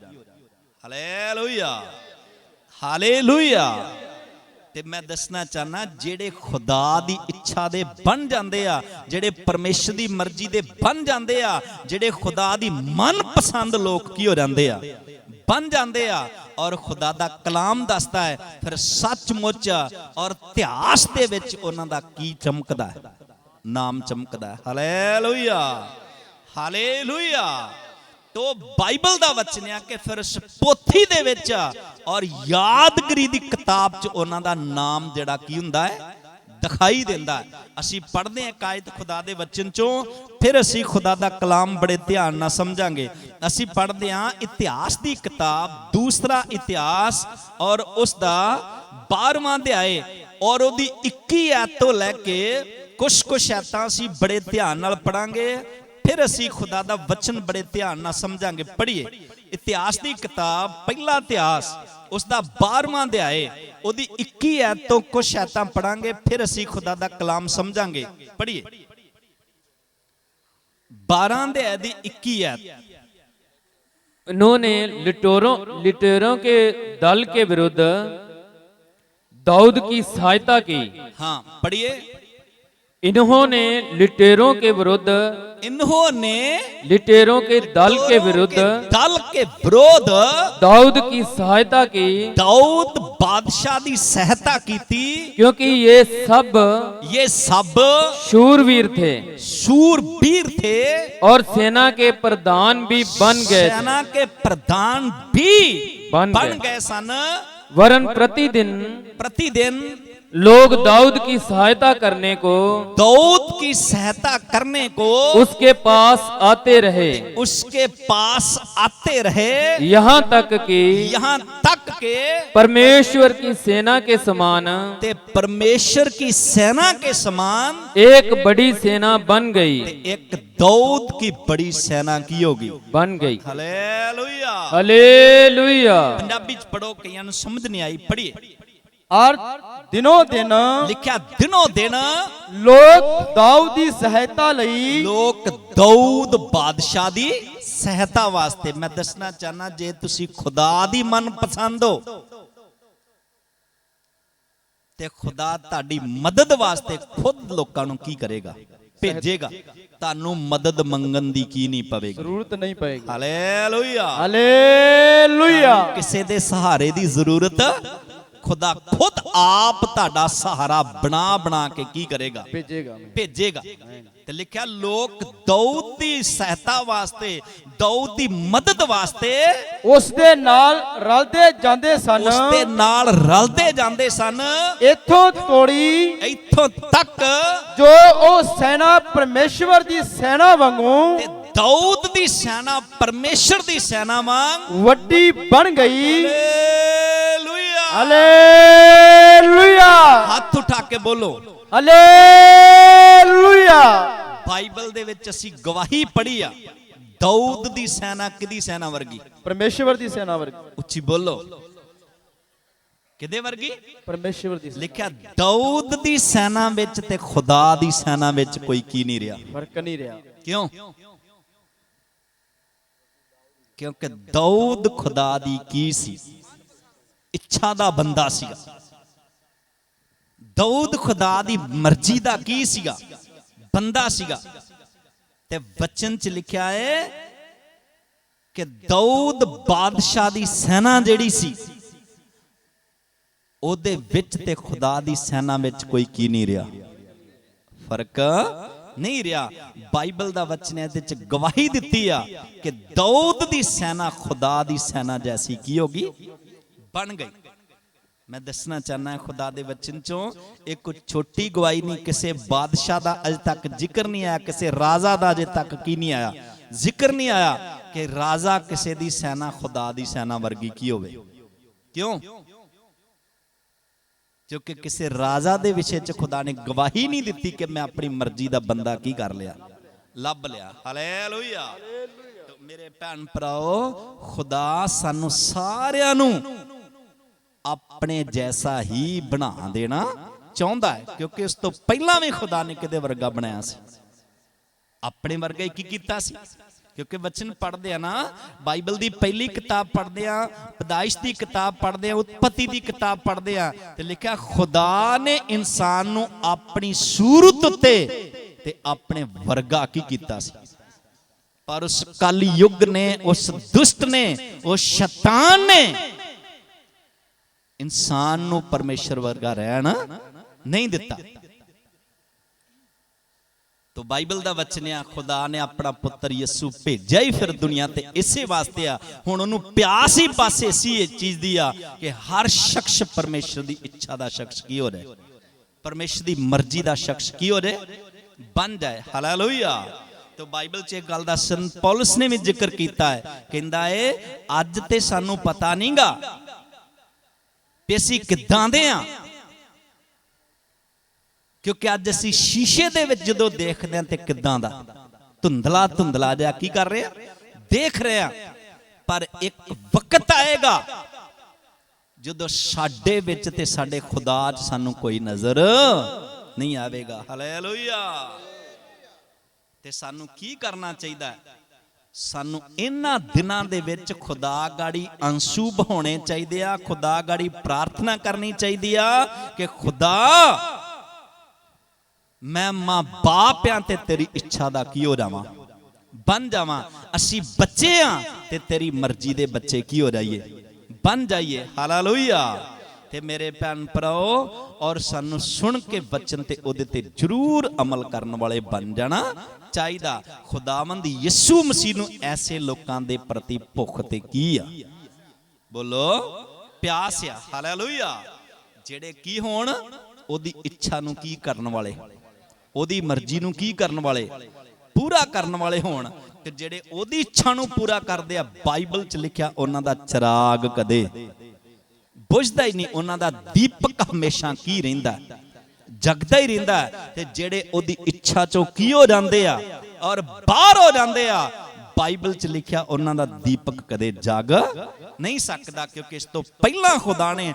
Hallelujah, hallelujah. ਤੇ ਮੈਂ ਦੱਸਣਾ ਚਾਹਨਾ, ਜਿਹੜੇ ਖੁਦਾ ਦੀ ਇੱਛਾ ਦੇ ਬਣ ਜਾਂਦੇ ਆ, ਜਿਹੜੇ ਪਰਮੇਸ਼ਰ ਦੀ ਮਰਜ਼ੀ ਦੇ ਬਣ ਜਾਂਦੇ ਆ, ਜਿਹੜੇ ਖੁਦਾ ਦੀ ਮਨਪਸੰਦ ਲੋਕ ਕੀ ਹੋ ਜਾਂਦੇ ਆ? ਬਣ ਜਾਂਦੇ ਆ ਔਰ ਖੁਦਾ ਦਾ ਕਲਾਮ ਦੱਸਦਾ ਹੈ ਫਿਰ ਸੱਚਮੁੱਚ ਔਰ ਇਤਿਹਾਸ ਦੇ ਵਿੱਚ ਉਹਨਾਂ ਦਾ ਕੀ ਚਮਕਦਾ ਹੈ, ਨਾਮ ਚਮਕਦਾ ਹੈ। Hallelujah, hallelujah. ਤੋ ਬਾਈਬਲ ਦਾ ਵਚਨ ਆ ਕਿ ਫਿਰ ਉਸ ਪੋਥੀ ਦੇ ਵਿੱਚ ਔਰ ਯਾਦਗਰੀ ਦੀ ਕਿਤਾਬ 'ਚ ਉਹਨਾਂ ਦਾ ਨਾਮ ਜਿਹੜਾ ਕੀ ਹੁੰਦਾ ਹੈ, ਦਿਖਾਈ ਦਿੰਦਾ ਹੈ। ਅਸੀਂ ਪੜ੍ਹਦੇ ਹਾਂ ਕਾਇਦ ਖੁਦਾ ਦੇ ਵਚਨ ਚੋਂ, ਫਿਰ ਅਸੀਂ ਖੁਦਾ ਦਾ ਕਲਾਮ ਬੜੇ ਧਿਆਨ ਨਾਲ ਸਮਝਾਂਗੇ। ਅਸੀਂ ਪੜ੍ਹਦੇ ਹਾਂ ਇਤਿਹਾਸ ਦੀ ਕਿਤਾਬ, ਦੂਸਰਾ ਇਤਿਹਾਸ ਔਰ ਉਸ ਦਾ 12ਵਾਂ ਅਧਿਆਏ ਔਰ ਉਹਦੀ 21 ਆਇਤ ਤੋਂ ਲੈ ਕੇ ਕੁਛ ਆਇਤਾਂ ਅਸੀਂ ਬੜੇ ਧਿਆਨ ਨਾਲ ਪੜਾਂਗੇ। ਫਿਰ ਅਸੀਂ ਖੁਦਾ ਦਾ ਵਚਨ ਬੜੇ ਧਿਆਨ ਨਾਲ ਸਮਝਾਂਗੇ। ਪੜ੍ਹੀਏ ਇਤਿਹਾਸ ਦੀ ਕਿਤਾਬ, ਪਹਿਲਾ ਇਤਿਹਾਸ ਉਸ ਦਾ 12ਵਾਂ ਅਧਿਆਏ ਉਹਦੀ 21 ਆਇਤ ਤੋਂ ਕੁਛ ਆਇਤਾਂ ਪੜਾਂਗੇ, ਫਿਰ ਅਸੀਂ ਖੁਦਾ ਦਾ ਕਲਾਮ ਸਮਝਾਂਗੇ। ਪੜ੍ਹੀਏ 12 ਅਧਿਆਏ ਦੀ 21 ਆਇਤ। उन्होंने लिटोरों के दल के विरुद्ध दाऊद की सहायता की। हाँ पढ़िए। इन्होंने लिटेरों के विरुद्ध दल के विरुद्ध दाऊद की सहायता की। दाऊद बादशाह की सहायता की थी, क्योंकि ये सब शूरवीर थे और सेना के प्रधान भी बन गए, सेना के प्रधान भी बन गए सन। वरन प्रतिदिन लोग दाऊद की सहायता करने को उसके पास आते रहे, यहाँ तक कि परमेश्वर की सेना के समान एक बड़ी सेना बन गई। एक दाऊद की बड़ी सेना की होगी, बन गई। Hallelujah, hallelujah. पंजाबी च पढ़ो, कईयां नूं समझ नहीं आई। पढ़िए। और दिनों दिन लिखा दिनों दिन लोग दाऊद की सहायता लई, लोग दाऊद बादशाह दी सहायता वास्ते। मैं दसना चाहना, जे तुसी खुदा दी मन पसंद हो ते खुदा ताड़ी मदद वास्ते खुद लोकां नूं की करेगा, भेजेगा। तानू मदद मंगन दी की नहीं पवेगी, जरूरत नहीं पड़ेगी। Hallelujah, hallelujah. किसे दे सहारे दी जरूरत खुदा खुद आप ताड़ा सहारा बना के की करेगा, भेजेगा। ते लिखा लोग दाऊद दी सहायता वास्ते, दाऊद दी मदद वास्ते उसदे नाल रलदे जांदे सन, इत्थों तक जो ओ सेना परमेश्वर दी सेना वांगू, दाऊद दी सेना परमेश्वर दी सेना वांग वड्डी बन गई। Hallelujah, hallelujah. हाथ उठा के बोलो हालेलुया। बाइबल दे विच असी गवाही पढ़ी आ, दाऊद दी सेना किदी सेना वर्गी? परमेश्वर दी सेना वर्गी। उच्ची बोलो, किदे वर्गी? परमेश्वर दी। लिखा दाऊद दी सेना विच ते खुदा दी सेना विच कोई की नहीं रहा, फर्क नहीं रहा। क्यों? क्योंकि दाऊद खुदा दी की सी, इच्छा दा बंदा सीगा। दाऊद खुदा दी मर्जी दा की सीगा, बंदा सीगा। ते वचन च लिखा है कि दाऊद बादशाह दी सेना जेड़ी सी ओदे विच ते खुदा दी सेना विच कोई की नहीं रहा, फर्क नहीं रहा। बाइबल दा वचन है ते गवाही दिती आ कि दाऊद दी सेना खुदा दी सेना जैसी की होगी, बन गई। मैं दसना चाहना खुदा दे वचन चों एक कुछ छोटी गवाही नहीं, किसी बादशाह दा अज तक जिक्र नहीं आया, किसी राजा दा अजे तक की नहीं आया, जिक्र नहीं आया कि राजा किसी दी सेना खुदा दी सेना वर्गी की होवे। क्यों? क्योंकि किसी राजा दे विषय च खुदा ने गवाही नहीं दी कि मैं अपनी मर्जी दा बंदा की कर लिया, लभ लिया। हालेलुया। तो मेरे भैन भराओ, खुदा सानू सारियां नू अपने जैसा ही बना देना चाहता है, क्योंकि उस तो पहला भी खुदा ने किदे वर्गा बनाया सी, अपने वर्गा ही की कीता सी। क्योंकि वचन पढ़ते हैं ना, बाइबल की पहली किताब पढ़ते हैं, पैदाइश की किताब पढ़ते हैं, उत्पत्ति की किताब पढ़ते हैं, तो लिखा खुदा ने इंसान नू अपनी सूरत ते अपने वर्गा की कीता सी। पर उस कल युग ने, उस दुष्ट ने, उस शैतान ने इंसान नूं परमेश्वर वर्गा रहना नहीं दिता। तो बाइबल दा वचन आ, खुदा ने अपना पुत्र यसू भेजा ही फिर दुनिया ते इसे वास्ते आ। हुण उहनूं प्यास ही पासे इसी चीज दी आ कि हर शख्स परमेश्वर दी इच्छा दा शख्स की हो जाए, परमेश्वर दी मर्जी दा शख्स की हो जाए, बन जाए। हालेलुया। तो बाइबल च एक गल दा संत पौलुस ने भी जिक्र कीता है, कहंदा है अज ते सानू पता नहींगा कि असीं किदां दे आ, क्योंकि अज असीं शीशे दे विच जदों देखदे हां ते किदां दा धुंधला धुंधला जिहा की कर रहे देख रहे हैं, पर एक वक्त आएगा जदों साडे विच ते साडे खुदा च सानू कोई नजर नहीं आवेगा। हालेलुया। ते सानू की करना चाहिए? सानू इन्हां दिनां दे विच खुदा गाड़ी अंसू बहाने चाहिए आ, खुदा गाड़ी प्रार्थना करनी चाहिए आ कि खुदा मैं मां बाप आ ते तेरी इच्छा दा की हो जावां, बन जावां। असी बच्चे आ ते तेरी मर्जी दे बच्चे की हो जाइए, बन जाइए। हालेलुया। ते मेरे भैन भराओ, और सानू सुन के वचन ते ओदे ते जरूर अमल करने वाले बन जाना चाहिए। खुदावंद यीशु मसीह नूं ऐसे लोकां दे प्रति भुख ते की आ, बोलो प्यास आ। हालेलुया। जेड़े की होण ओदी इच्छा नूं की करन वाले, ओदी मर्जी नूं की करन वाले, पूरा करन वाले होण। ते जेड़े ओदी इच्छा नूं पूरा करदे आ, बाइबल च लिखिया उन्हां दा चिराग कदे बुझदा ही नहीं, उन्हां दा दीपक हमेशा की रहिंदा, जगदा ही रहिंदा। ते जेड़े ओदी इच्छा चों की हो जांदे आ और बाहर हो जांदे आ, बाइबल च लिखिया उन्हां दा दीपक कदे जग नहीं सकदा, क्योंकि इस तो पहला खुदा ने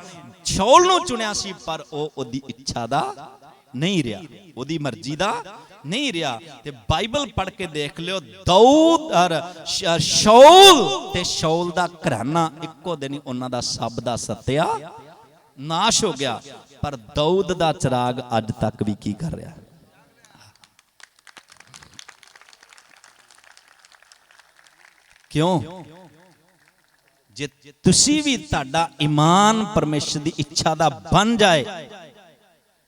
शौल नूं चुनिया सी, पर ओदी इच्छा दा नहीं रहा, ओदी मर्जी दा नहीं रहा। ते बाइबल पढ़ के देख लियो, दाऊद और शौल ते शौल दा घराना इक्को दिन ही उन्हां दा सब दा सत्या नाश हो गया, पर दाऊद दा चिराग अज तक भी की कर रहा। क्यों? जे तुसी भी तुहाडा ईमान परमेश्वर दी इच्छा दा बन जाए,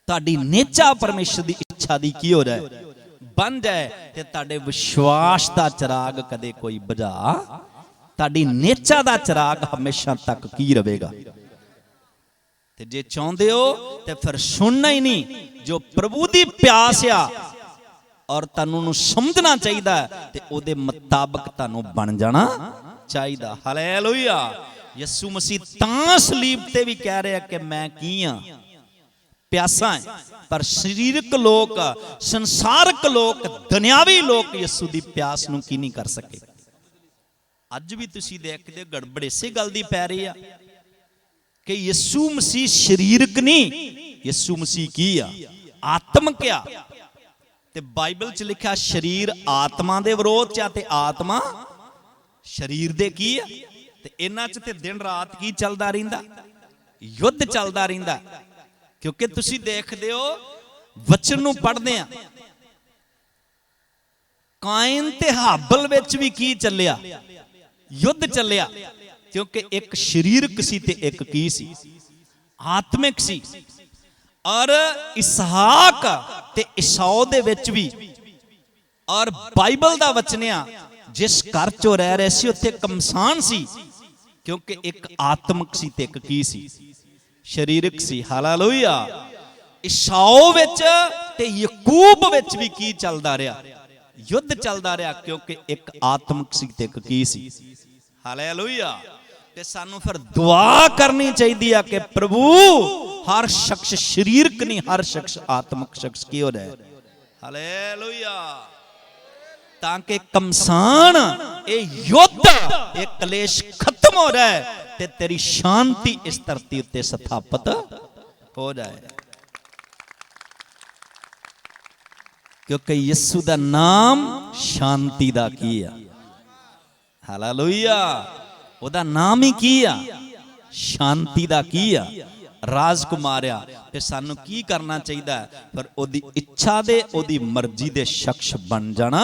ताड़ी नेचा परमेश्वर दी इच्छा दी की हो जाए, बन जाए, ते ताड़े विश्वास दा चिराग कदे कोई बुझा, ताड़ी नेचा दा चिराग हमेशा तक की रहेगा। ते जे चाहते हो ते फिर सुनना ही नहीं, जो प्रभु दी प्यास आ और तुहानू समझना चाहिए, ते ओदे मुताबिक तुहानू बन जाना चाहिए। हालेलुया। यीशु मसीह तां सलीब ते भी कह रहे कि मैं की हां, प्यासा है, पर शरीरक लोग, संसारक लोग, दुनियावी लोग यीशु दी प्यास नूं की नहीं कर सके। अज भी तुसीं देखदे हो गड़बड़ इसे गल दी पै रही आ कि यीशु मसीह शरीरक नहीं, यीशु मसीह की आ, आत्मक आ। ते बाइबल च लिखा शरीर आत्मा दे विरोध च, ते आत्मा शरीर दे की आ। ते इन्हां च ते दिन रात की चलदा रहिंदा, युद्ध चलदा रहिंदा। क्योंकि तुसी देखदे हो वचन नूं पढ़दे आ, कायन ते हाबल विच भी की चलिया, युद्ध चलिया, क्योंकि एक शरीरक सी ते एक की सी, आत्मिक सी। और इसहाक ते ईसाऊ दे विच भी, और बाइबल दा वचन आ जिस घर चो रह रहे सी उत्थे कमसान सी, क्योंकि एक आत्मिक सी ते एक की सी, शरीरक सी। हालेलुया। ईसाऊ विच ते याकूब विच भी की चलदा रहा, युद्ध चलदा रहा, क्योंकि एक आत्मिक सी ते एक की सी। हालेलुया। ते सानू फिर दुआ करनी चाहिए कि प्रभु हर शख्स शरीरक नहीं, हर शख्स आत्मिक शख्स की हो जाए। हालेलुया। ताकि कमसान ए युद्ध ए कलेश खत्म हो जाए, ते तेरी शांति इस धरती उत्ते स्थापित हो जाए। क्योंकि यीशु दा नाम शांति दा की आ। हालेलुया। ओदा नाम ही की आ, शांति दा की आ, राजकुमार आ। ते सानू की करना चाहिए? पर ओदी इच्छा दे, ओदी मर्जी दे शख्स बन जाना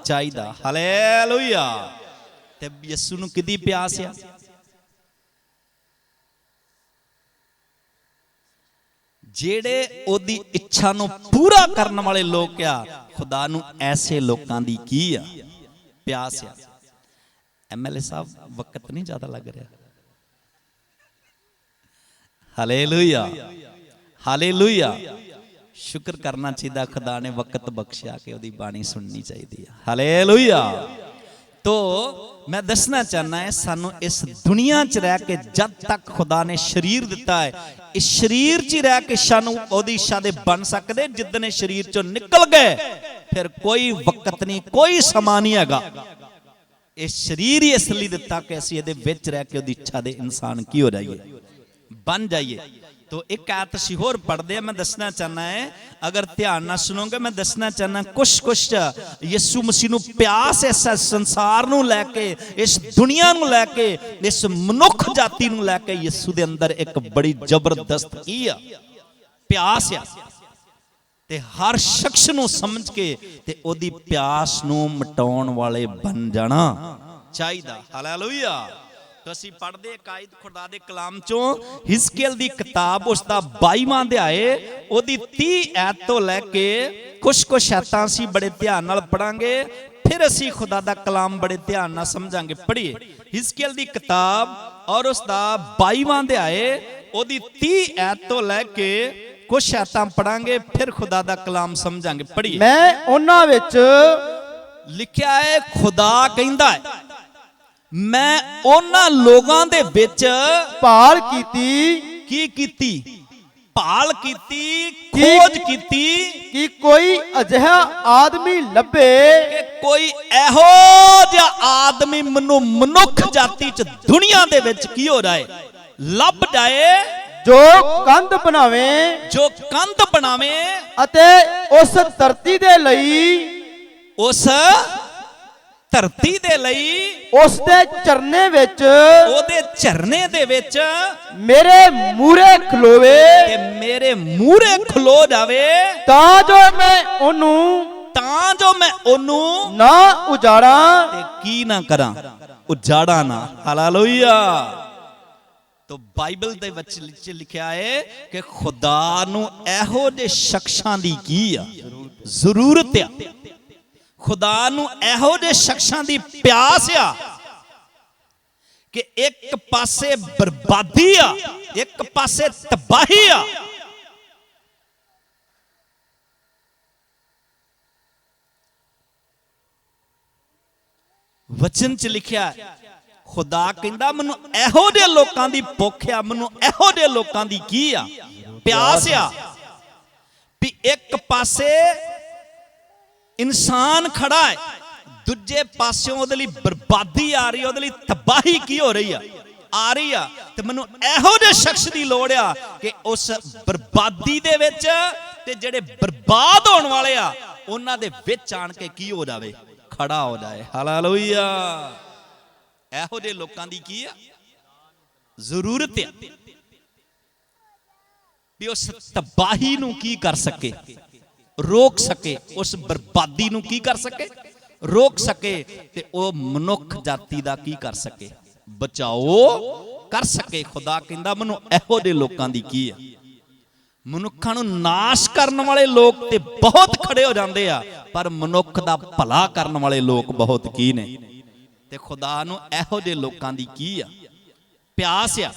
ਚਾਹੀਦਾ। ਹਾਲੇਲੂਇਆ। ਤੇ ਯਿਸੂ ਨੂੰ ਕਿਹਦੀ ਪਿਆਸ ਆ? ਜਿਹੜੇ ਉਹਦੀ ਇੱਛਾ ਨੂੰ ਪੂਰਾ ਕਰਨ ਵਾਲੇ ਲੋਕ ਆ, ਖੁਦਾ ਨੂੰ ਐਸੇ ਲੋਕਾਂ ਦੀ ਕੀ ਆ? ਪਿਆਸ ਆ। ਐਮਐਲਏ ਸਾਹਿਬ ਵਕਤ ਨਹੀਂ ਜ਼ਿਆਦਾ ਲੱਗ ਰਿਹਾ। Hallelujah, hallelujah. ਸ਼ੁਕਰ ਕਰਨਾ ਚਾਹੀਦਾ, ਖੁਦਾ ਨੇ ਵਕਤ ਬਖਸ਼ਿਆ ਕਿ ਉਹਦੀ ਬਾਣੀ ਸੁਣਨੀ ਚਾਹੀਦੀ ਹੈ। ਹਾਲੇਲੂਇਆ। तो मैं दसना चाहना है, सानू इस दुनिया च रह के जब तक खुदा ने शरीर दिता है, इस शरीर च रह के सानू ओदी इच्छा दे बन सकदे। जिद्दने शरीर चो निकल गए फिर कोई वक्त नहीं, कोई समा नहीं हैगा। इस शरीर ही इसलिए दिता कि असीं इहदे विच रह के ओदी इच्छा दे इंसान की हो जाइए, बन जाइए। तो एक आयत असीं होर पढ़दे हैं, मैं दसना चाहना है, अगर ध्यान ना सुनोगे मैं दसना चाहना कुछ यीशु मसीह नूं प्यास इस संसार नूं लैके, इस दुनिया नूं लैके, इस मनुख जाति नूं लैके यीशु दे अंदर एक बड़ी जबरदस्त की आ प्यास आ। ते हर शख्स नूं समझ के ते ओदी प्यास नूं मिटाउण वाले बन जाना चाहिदा। हालेलुया। तो असीं पढ़दे कायद खुदा दे कलाम चों हिजकियल दी किताब उसदा 22वां अध्याय ओदी 30 आयत तो लैके कुछ आयतां असीं बड़े ध्यान नाल पढ़ांगे, फिर असीं खुदा दा कलाम बड़े ध्यान नाल समझांगे। पढ़िए हिजकियल दी किताब और उसदा 22वां अध्याय ओदी 30 आयत तो लैके कुछ आयतां पढ़ांगे, फिर खुदा दा कलाम समझांगे। पढ़िए। मैं उन्हां विच लिखिया है, खुदा कहंदा है मैं उन्हां लोगां दे विच भाल कीती, की कीती? भाल कीती, खोज कीती कि कोई अजिहा आदमी लभे, कि कोई एहो जिहा आदमी मनु मनुख जाति च दुनिया दे विच की हो रहा है लभ जाए, जो कंध बनावे, जो कंध बनावे अते उस धरती दे लई, उस धरती दे लई, उस दे चरने विच, ओदे झरने दे विच मेरे मूरे खलोवे, ते मेरे मूरे खलो जावे, तां जो मैं ओनू ना उजाड़ा ते की ना करा, उजाड़ा ना। हालेलुया। तो बाइबल दे विच लिखिया है कि खुदा नू एहो जे शख्सां दी की आ जरूरत आ, खुदा नू एहो जे शख्सां दी प्यास आ कि एक पासे बर्बादी आ, एक पासे तबाही आ। वचन च लिखिया खुदा कहंदा मैनू एहो जे लोकां दी भुख आ, मैनू एहो जे लोकां दी की आ प्यास आ भी एक पासे इंसान खड़ा है, दूजे पासों उहदे लई बर्बादी आ रही है, उहदे लई तबाही की हो रही आ रही है। ते मैनू एहो जे शख्स दी लोड़ आ कि उस बर्बादी दे विच ते जेड़े बर्बाद होने वाले आ उन्हां दे विच आण के की हो जावे, खड़ा हो जाए। हालेलुया। एहो जे लोकां दी की आ जरूरत है भी उस तबाही नू की कर सके, रोक सके, उस बर्बादी नू की कर सके, रोक सके, ते ओ मनुख जाति दा की कर सके, बचाओ कर सके। खुदा कहंदा मैनू एहो जे लोकां दी की आ। मनुखां नू नाश करन वाले लोग ते बहुत खड़े हो जांदे आ, पर मनुख दा भला करन वाले लोग बहुत की ने। ते खुदा नू एहो जे लोकां दी की आ प्यास आ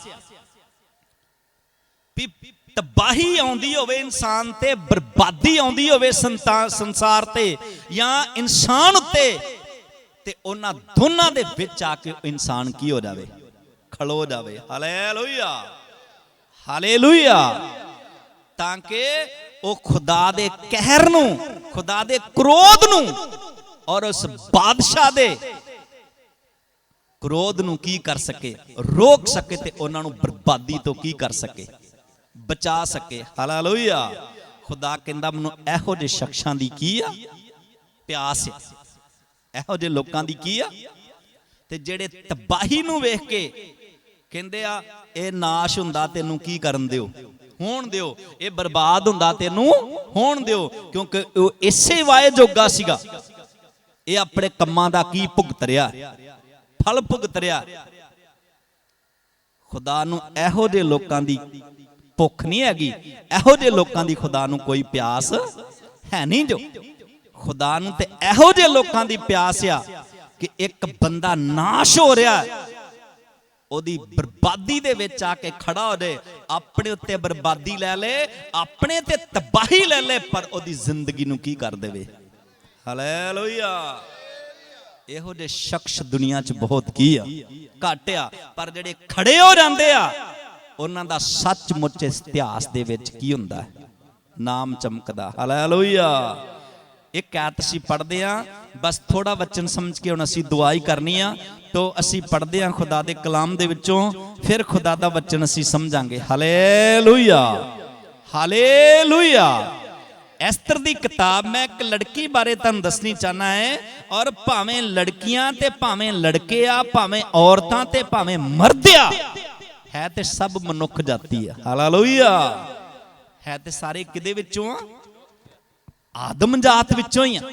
तबाही आउंदी होवे इंसान ते, बर्बादी आउंदी होवे संसार ते या इंसान उत्ते, ते उन्हां दोनां दे विच आके इंसान की हो जावे, खलो जावे। Hallelujah, hallelujah. ताकि वो खुदा दे कहर नू, खुदा दे क्रोध नू और उस बादशाह दे क्रोध नू की कर सके, रोक सके, ते उन्हां नू बर्बादी तो की कर सके, बचा सके। हालेलुया। खुदा कहंदा मैनू एहो जे शख्सां दी की आ प्यास है, एहो जे लोकां दी की आ ते जेड़े तबाही नू वेख के कहंदे आ ए नाश हुंदा तैनू की करन दिओ, होण दिओ, ए बर्बाद हुंदा तैनू होण दिओ, क्योंकि इसे वाए जोगा सीगा, ਇਹ ਆਪਣੇ ਕੰਮਾਂ ਦਾ ਕੀ ਭੁਗਤ ਰਿਹਾ, ਫਲ ਭੁਗਤ ਰਿਹਾ। ਖੁਦਾ ਨੂੰ ਇਹੋ ਜਿਹੇ ਲੋਕਾਂ ਦੀ ਭੁੱਖ ਨਹੀਂ ਹੈਗੀ, ਇਹੋ ਜਿਹੇ ਲੋਕਾਂ ਦੀ ਖੁਦਾ ਨੂੰ ਕੋਈ ਪਿਆਸ ਹੈ ਨਹੀਂ। ਜੋ ਖੁਦਾ ਨੂੰ ਤੇ ਇਹੋ ਜਿਹੇ ਲੋਕਾਂ ਦੀ ਪਿਆਸ ਆ ਕਿ ਇੱਕ ਬੰਦਾ ਨਾਸ਼ ਹੋ ਰਿਹਾ, ਉਹਦੀ ਬਰਬਾਦੀ ਦੇ ਵਿੱਚ ਆ ਕੇ ਖੜਾ ਹੋ ਜਾਏ, ਆਪਣੇ ਉੱਤੇ ਬਰਬਾਦੀ ਲੈ ਲੇ, ਆਪਣੇ ਤੇ ਤਬਾਹੀ ਲੈ ਲੇ, ਪਰ ਉਹਦੀ ਜ਼ਿੰਦਗੀ ਨੂੰ ਕੀ ਕਰ ਦੇਵੇ। ਹਾਲੇਲੂਇਆ। ਇਹੋ ਜਿਹੇ ਸ਼ਖਸ ਦੁਨੀਆ 'ਚ ਬਹੁਤ ਕੀ ਆ, ਘੱਟ ਆ, ਪਰ ਜਿਹੜੇ ਖੜੇ ਹੋ ਜਾਂਦੇ ਆ ਉਹਨਾਂ ਦਾ ਸੱਚਮੁੱਚ ਇਤਿਹਾਸ ਦੇ ਵਿੱਚ ਕੀ ਹੁੰਦਾ, ਨਾਮ ਚਮਕਦਾ। ਹਾਲੇਲੂਇਆ। ਇੱਕ ਐਤ ਅਸੀਂ ਪੜ੍ਹਦੇ ਆ, ਬਸ ਥੋੜਾ ਵਚਨ ਸਮਝ ਕੇ ਹੁਣ ਅਸੀਂ ਦੁਆ ਹੀ ਕਰਨੀ ਆ। तो असी पढ़ते हैं खुदा दे कलाम दे विचों, फिर खुदा दा वचन असी समझांगे। Hallelujah, hallelujah. एस्तर दी किताब मैं एक लड़की बारे तुहानूं दसनी चाहना है, और भावें लड़कियां ते भावें लड़के आ, भावें औरतां ते भावें मर्द आ, है ते सब मनुख जाती है। हालेलुया। है ते सारे किदे विचों आ, आदम जात विचों ही आ।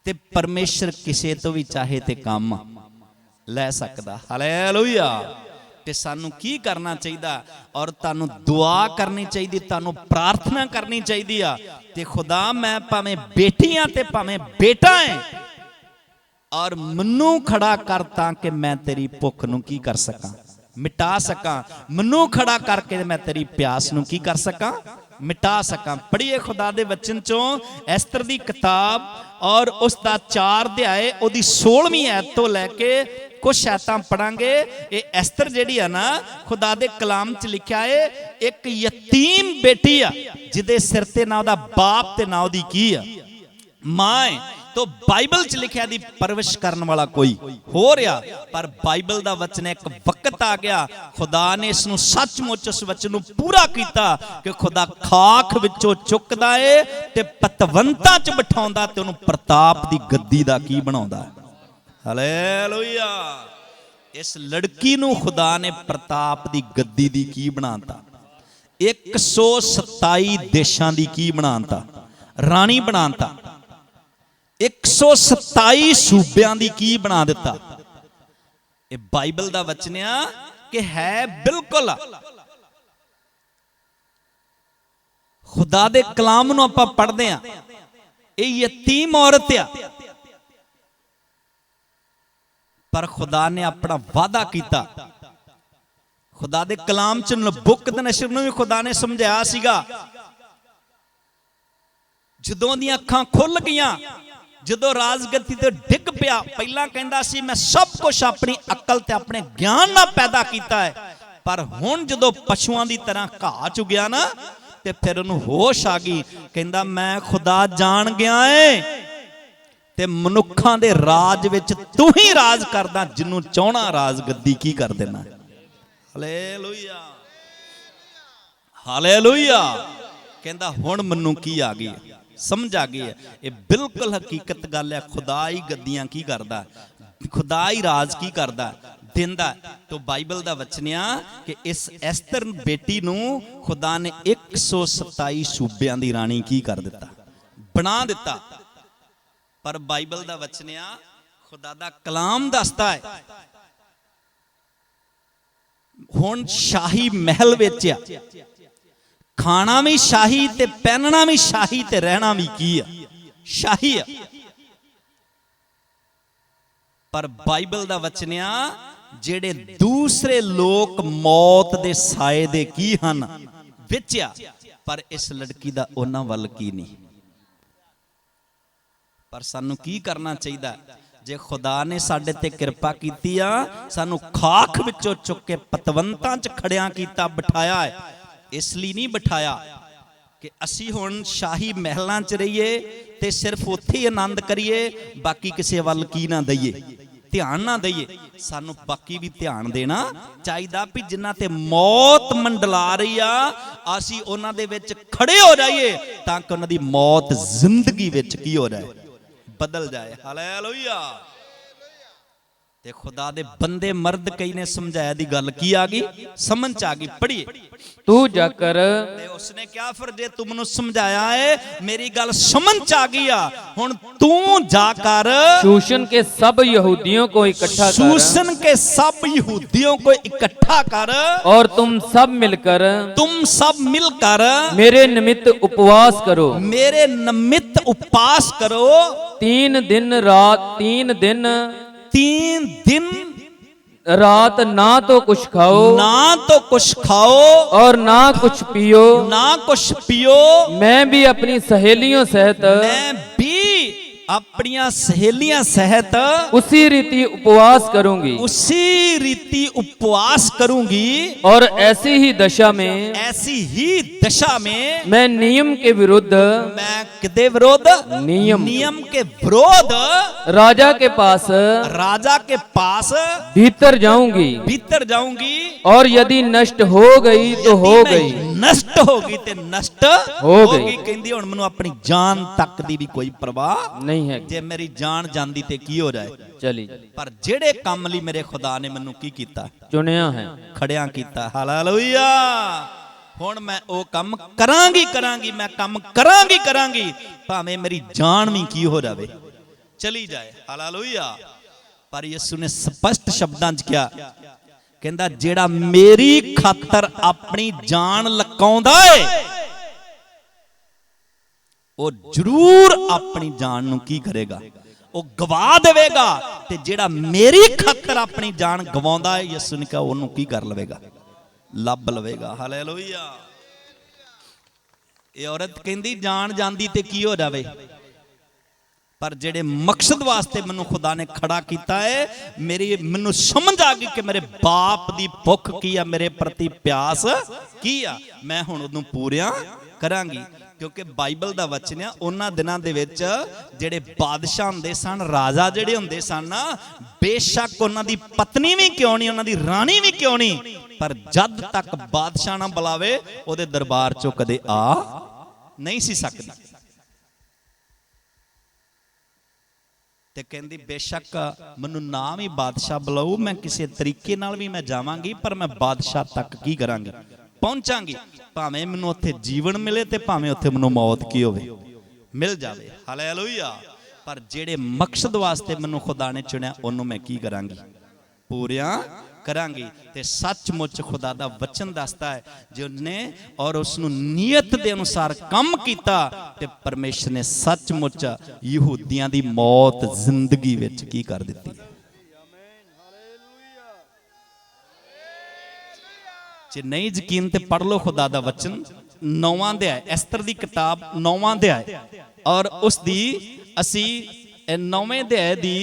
ते परमेश्वर किसे तो भी चाहे ते काम लै सकदा। हालेलुया। ते सानू की करना चाहिए, और तानू दुआ करनी चाहिए, तानू प्रार्थना करनी चाहिए ते खुदा मैं भावें बेटियां ते भावें बेटा है, और मन्नू खड़ा कर ताकि मैं तेरी भुख नू की कर सकां, मिटा सकां। मन्नू खड़ा करके मैं तेरी प्यास नू की कर सकां, मिटा सकां। पढ़िए खुदा दे वचन चों एस्तर दी किताब और उसका 4 अध्याय ओदी 16वीं आयत तो लैके कुछ आयतां पढ़ांगे। ये एस्तर जिहड़ी है ना, खुदा दे कलाम च लिखा है, एक यतीम बेटी आ जिहदे सिर ते ना ओदा बाप ते ना ओदी की आ मां है। तो बाइबल च लिखा दी परवरिश करने वाला कोई हो रहा, पर बाइबल दा वचन एक वक्त आ गया, खुदा ने इसनूं सचमुच उस वचन नूं पूरा कीता कि खुदा खाक विचों चुकदा है ते पतवंता च बिठाउंदा ते उहनूं प्रताप दी गद्दी दा की बनाउंदा। हालेलुया। इस लड़की नूं खुदा ने प्रताप दी गद्दी दी की बनाता, 127 देशां दी की बनाता, रानी बनाता, 127 सूबियां दी की बना दिता। ये बाइबल दा वचन आ कि है बिल्कुल। खुदा दे कलाम नूं आपां पढ़दे आ, ये यतीम औरत आ, पर खुदा ने अपना वादा कीता। खुदा दे कलाम च नबुकदनस्सर नूं भी खुदा ने समझाया सीगा, जदों दी अखां खुल गईयां, जदों राजगद्दी ते डिग पिया, पहला कहंदा सी मैं सब कुछ अपनी अकल ते अपने ज्ञान नाल पैदा कीता है, पर हुण जदों पशुआं दी तरह घाह चुगिया ना, ते फिर उहनूं होश आ गई, कहंदा मैं खुदा जान गया है ते मनुखां दे राज विच तू ही राज करदा, जिन्नूं चाहना राजगद्दी की कर देना। Hallelujah, hallelujah. कहंदा हुण मैनूं की आ गई, समझ आ गई है। ये बिल्कुल हकीकत गल है। खुदा ही गद्दियां की करदा, खुदा ही राज की करदा, दिंदा। तो बाइबल दा वचन आ कि इस एस्तर बेटी नूं खुदा ने 127 सूबियां दी रानी की कर दिता, बना दिता। पर बाइबल दा वचन आ, खुदा दा कलाम दसदा है, हुण शाही महल विच आ, खाना भी शाही ते पहनना भी शाही ते रहना भी की है, शाही है। पर बाइबल दा वचन आ, जेड़े दूसरे लोग मौत दे साए दे की हन विच आ, पर इस लड़की दा उन्हां वल की नहीं। पर सानू की करना चाहिए, जे खुदा ने साडे ते किरपा कीती आ, सानू खाक विचों चुक के पतवंतां च खड़िया कीता, बिठाया है। इसलिए नहीं बिठाया कि असी हुण शाही महलां च रहीए ते सिर्फ उत्थे ही आनंद करिए, बाकी किसी वल की ना दईए, ध्यान ना दईए। सानू बाकी भी ध्यान देना चाहिए भी जिन्हां ते मौत मंडला रही आ, असी उन्हां दे विच खड़े हो जाइए ताकि उन्हां दी मौत जिंदगी विच की हो जाए, बदल जाए। हालेलुया। ਤੇ ਖੁਦਾ ਦੇ ਬੰਦੇ ਮਰਦ ਕਈ ਨੇ ਸਮਝਾਇਆ ਦੀ ਗੱਲ ਕੀ ਆ ਗਈ, ਸਮਝ ਚ ਆ ਗਈ। ਪੜ੍ਹੀਏ। तू जाकर ਤੇ ਉਸਨੇ ਕਿਹਾ ਫਿਰ ਜੇ ਤੂੰ ਮੈਨੂੰ ਸਮਝਾਇਆ ਏ, ਮੇਰੀ ਗੱਲ ਸਮਝ ਚ ਆ ਗਈ ਆ, ਹੁਣ ਤੂੰ ਜਾ ਕਰ शूशन के सब यहूदियों को इकट्ठा कर शूशन के सब यहूदियों को इकट्ठा कर और तुम सब मिलकर मेरे निमित्त उपवास करो। मेरे निमित्त उपवास करो। 3 दिन रात 3 दिन 3 दिन रात ना तो कुछ खाओ और ना कुछ पियो। मैं भी अपनी सहेलियों सहित अपनियां सहेलियां सहित उसी रीति उपवास करूंगी और ऐसी ही दशा में मैं नियम के विरुद्ध नियम के विरोध राजा के पास भीतर जाऊंगी और यदि नष्ट हो गई तो हो गई, नष्ट होगी ते नष्ट हो गई। कहंदी हुण मैनूं अपनी जान तक दी भी कोई परवाह नहीं है। जे मेरी जान जांदी ते की हो जाए चली, पर जेड़े काम लई मेरे खुदा ने मैनूं की कीता, चुनिया है, खड़िया कीता। हालेलुया। हुण मैं ओ काम करांगी मैं काम करांगी भावें मेरी जान भी की हो जाए, चली जाए। हालेलुया। पर यीशु ने स्पष्ट शब्दां च क्या कहंदा, जेड़ा मेरी खातर अपनी जान लकाउंदा है वो जरूर अपनी जान नूं की करेगा, वो गवा देवेगा। ते जेड़ा मेरी खातर अपनी जान गवाउंदा है, यीशु ने कहा ओनू की कर लवेगा, लभ लवेगा। हालेलुया। ये औरत कहंदी जान जांदी ते की हो जावे, पर जेड़े मकसद वास्ते मैनू खुदा ने खड़ा किया है, मैनू समझ आ गई कि मेरे बाप दी भुख की आ, मेरे प्रति प्यास की आ, मैं हुण उहनूं पूरिया करांगी। क्योंकि बाइबल दा वचन है उन्हां दिनां दे विच जेड़े बादशाह हुंदे सन, राजा जेड़े हुंदे सन, बेशक उन्हां दी पत्नी भी क्यों नहीं, उन्हां दी रानी भी क्यों नहीं, पर जद तक बादशाह ना बुलावे ओदे दरबार चों कदे आ नहीं सी सकदी। ते कहंदी बेशक मैनू नाम ही बादशाह बुलाऊ, मैं किसी तरीके नाल भी मैं जावांगी, पर मैं बादशाह तक की करांगी, पहुंचांगी। भावें मैनू उत्थे जीवन मिले ते भावें उत्थे मैनू मौत की होवे मिल जावे। हालेलुया। पर जेड़े मकसद वास्ते मैनू खुदा ने चुनिया ओनू मैं की करांगी, पूरिया करांगी। ते सचमुच खुदा दा वचन दसदा है जिन्ने और उसनू नीयत दे अनुसार काम कीता ते परमेश्वर ने सचमुच यहूदियां दी मौत जिंदगी विच की कर दित्ती। जे नहीं यकीन ते पढ़ लो खुदा दा वचन 9वां अध्याय, एस्तर दी किताब 9वां अध्याय, और उस दी असी 9वें अध्याय दी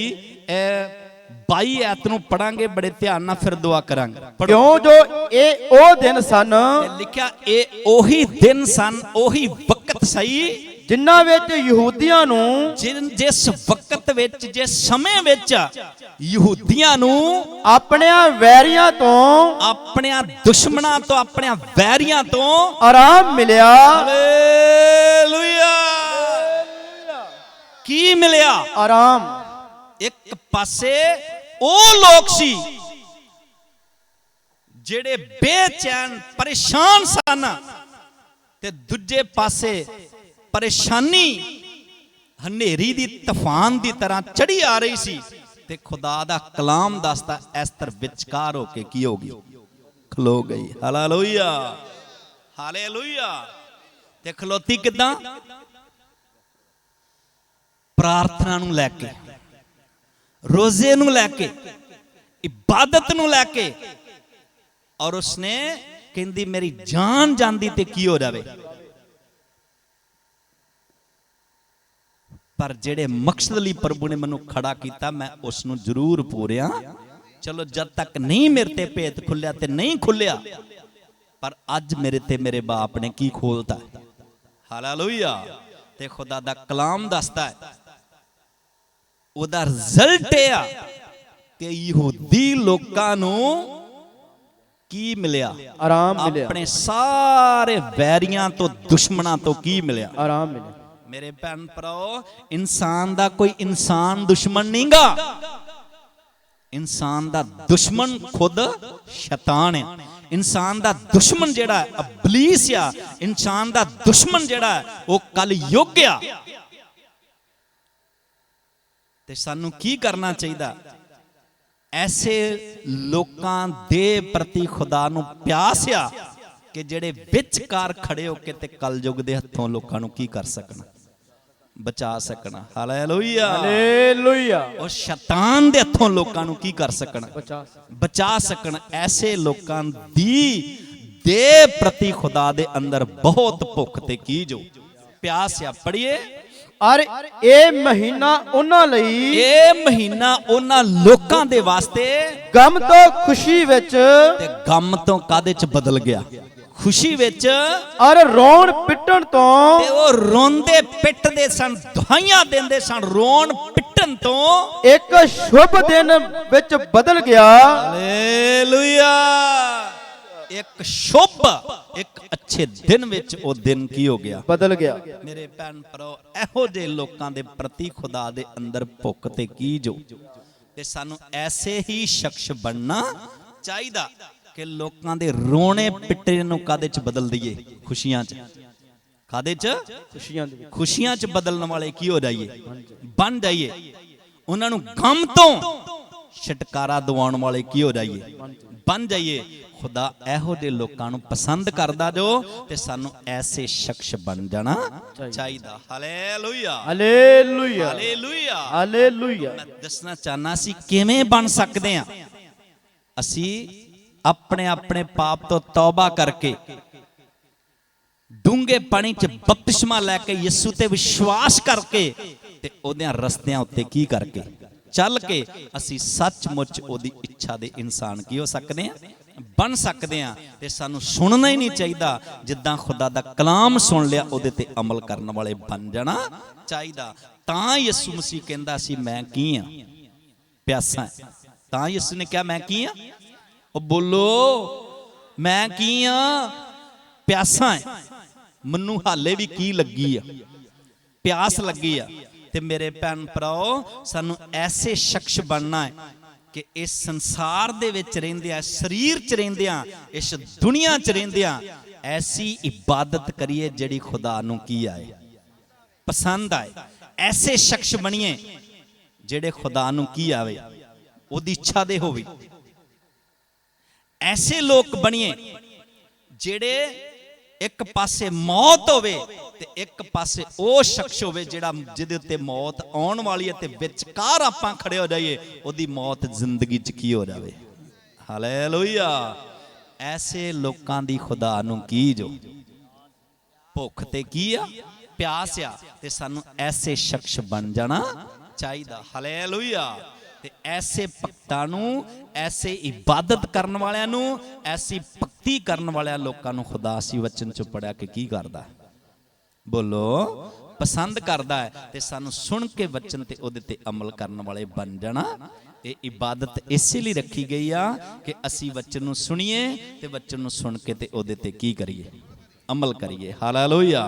22 आयत नूं पढ़ांगे बड़े ध्यान नाल, फिर दुआ करांगे। क्यों जो ए ओ दिन सन, लिखिया ए ओही दिन सन, ओही वक्त सही जिन्हां विच यहूदियां नूं जिस वक्त विच जिस समय विच यहूदियां नूं अपने वैरियां तो, अपने दुश्मनां तो, अपने वैरियां तो आराम मिलिया। हालेलुया। की मिलिया? आराम। एक पासे ओ लोग सी जेड़े बेचैन परेशान सन, ते दूजे पासे परेशानी हनेरी दी तूफान दी तरह चढ़ी आ रही सी। ते खुदा दा कलाम दसदा एस्तर विचकार होके की होगी, खलो गई। हालेलुया। हालेलुया। ते खलोती किदां? प्रार्थना नूं लैके, रोजे नूं लैके, इबादत नूं लैके, और उसने कहंदी मेरी जान जांदी ते की हो जावे, पर जेड़े मकसद लई प्रभु ने मैनू खड़ा किया मैं उसनू जरूर पूरिया। चलो जब तक नहीं मेरे ते भेद खुलिया ते नहीं खुलिया, पर अज मेरे ते मेरे बाप ने की खोलता है। हालेलुया। ते खुदा दा कलाम दसदा है ओदा रिजल्ट है कि यहूदी लोकां नू की मिलिया? आराम मिलिया। अपने सारे वैरियां तो दुश्मनां तो की मिलिया? आराम मिलिया। मेरे भैन भराओ, इंसान दा कोई इंसान दुश्मन नहीं गा। इंसान दा दुश्मन खुद शैतान है। इंसान दा दुश्मन जेड़ा इबलीस आ, इंसान दा दुश्मन जेड़ा वो कल युग आ। ते सानू की करना चाहिए? ऐसे लोकां दे प्रति खुदा नू प्यास आ कि जेड़े विचकार खड़े होके ते कल युग दे हत्थों लोकां नू की कर सकना, बचा सकना। Hallelujah hallelujah. और शैतान दे हत्थों लोकां नू की कर सकना, बचा सकना। ऐसे लोकां दी दे प्रति खुदा दे अंदर बहुत भुख ते की जो प्यास आ। पढ़िए, और ए महीना उन्हां लई, ए महीना उन्हां लोकां दे वास्ते गम तो खुशी विच ते गम तो कादे च बदल गया? खुशी विच और रोण पिटण तो ते वो रोंदे पिटदे सन, दुहाइयां देंदे सन रोण पिटन तो एक शुभ दिन विच बदल गया। हालेलुया। एक शुभ, एक अच्छे दिन विच वो दिन की हो गया? बदल गया। मेरे भैन भरा, एहो जे लोकां दे प्रति खुदा दे अंदर भुख ते की जो ते सानू ऐसे ही शख्स बनना चाहिदा कि लोकां दे रोने पिटे नू कादे च बदल दईए? खुशियां च। कादे च? खुशियां च बदलने वाले की हो जाइए? बन जाइए। उन्हां नू गम तो छुटकारा दिवाउण वाले की हो जाइए? बन जाइए। खुदा एहो जे लोकां नू पसंद करदा जो ते सानू ऐसे शख्स बन जाना चाहिदा। Hallelujah hallelujah hallelujah hallelujah. मैं दसना चाहना सी किवें बन सकदे आ। असी अपने अपने पाप तो तौबा करके डूंगे पानी च बपतिस्मा लैके यीशु ते विश्वास करके ते ओदियां रस्तियां उत्ते की करके चल के असी सचमुच ओदी इच्छा दे इंसान की हो सकदे आ, बन सकदे आ। ते सानू सुनना ही नहीं चाहिदा, जिद्दां खुदा दा कलाम सुन लिया ओदे ते अमल करन वाले बन जाना चाहिदा। तां यीशु मसीह कहंदा सी मैं की आ? प्यासा है। तां यीशु ने कहा मैं की आ? ओ बोलो, मैं की आ? प्यासा है। मन्नू हाले भी की लगी आ? प्यास लगी आ। ते मेरे भैन भराओ, सानू ऐसे शख्स बनना है कि इस संसार दे विच रहिंदियां, शरीर च रहिंदियां, इस दुनिया च रहिंदियां ऐसी इबादत करिए जिहड़ी खुदा नू की आए, पसंद आए। ऐसे शख्स बनिए जिहड़े खुदा नू की आवे, ओदी इच्छा दे होवे। ऐसे लोग बनिए जिहड़े एक पासे मौत होवे ते एक पासे ओ शख्स होवे जिहड़ा जिहदे उत्ते मौत आउण वाली है ते विचकार आपां खड़े हो जाइए, ओदी मौत जिंदगी च की हो जावे। हालेलुया। ऐसे लोकां दी खुदा नू की जो भुख ते की आ, प्यास आ, ते सानू ऐसे शख्स बन जाना चाहिदा। हालेलुया। ते ऐसे भक्तां नू, ऐसे इबादत करन वालियां नू, ऐसी भक्ति करन वालियां लोकां नू खुदा सी वचन चो पढ़िया कि की करदा? बोलो, पसंद करदा है। ते सानू सुन के वचन ते ओदे ते अमल करन वाले बन जाना। ये इबादत इसे लिए रखी गई आ कि असी वचन नू सुनिए ते वचन नू सुन के ते ओदे ते की करिए? अमल करिए। हालेलुया।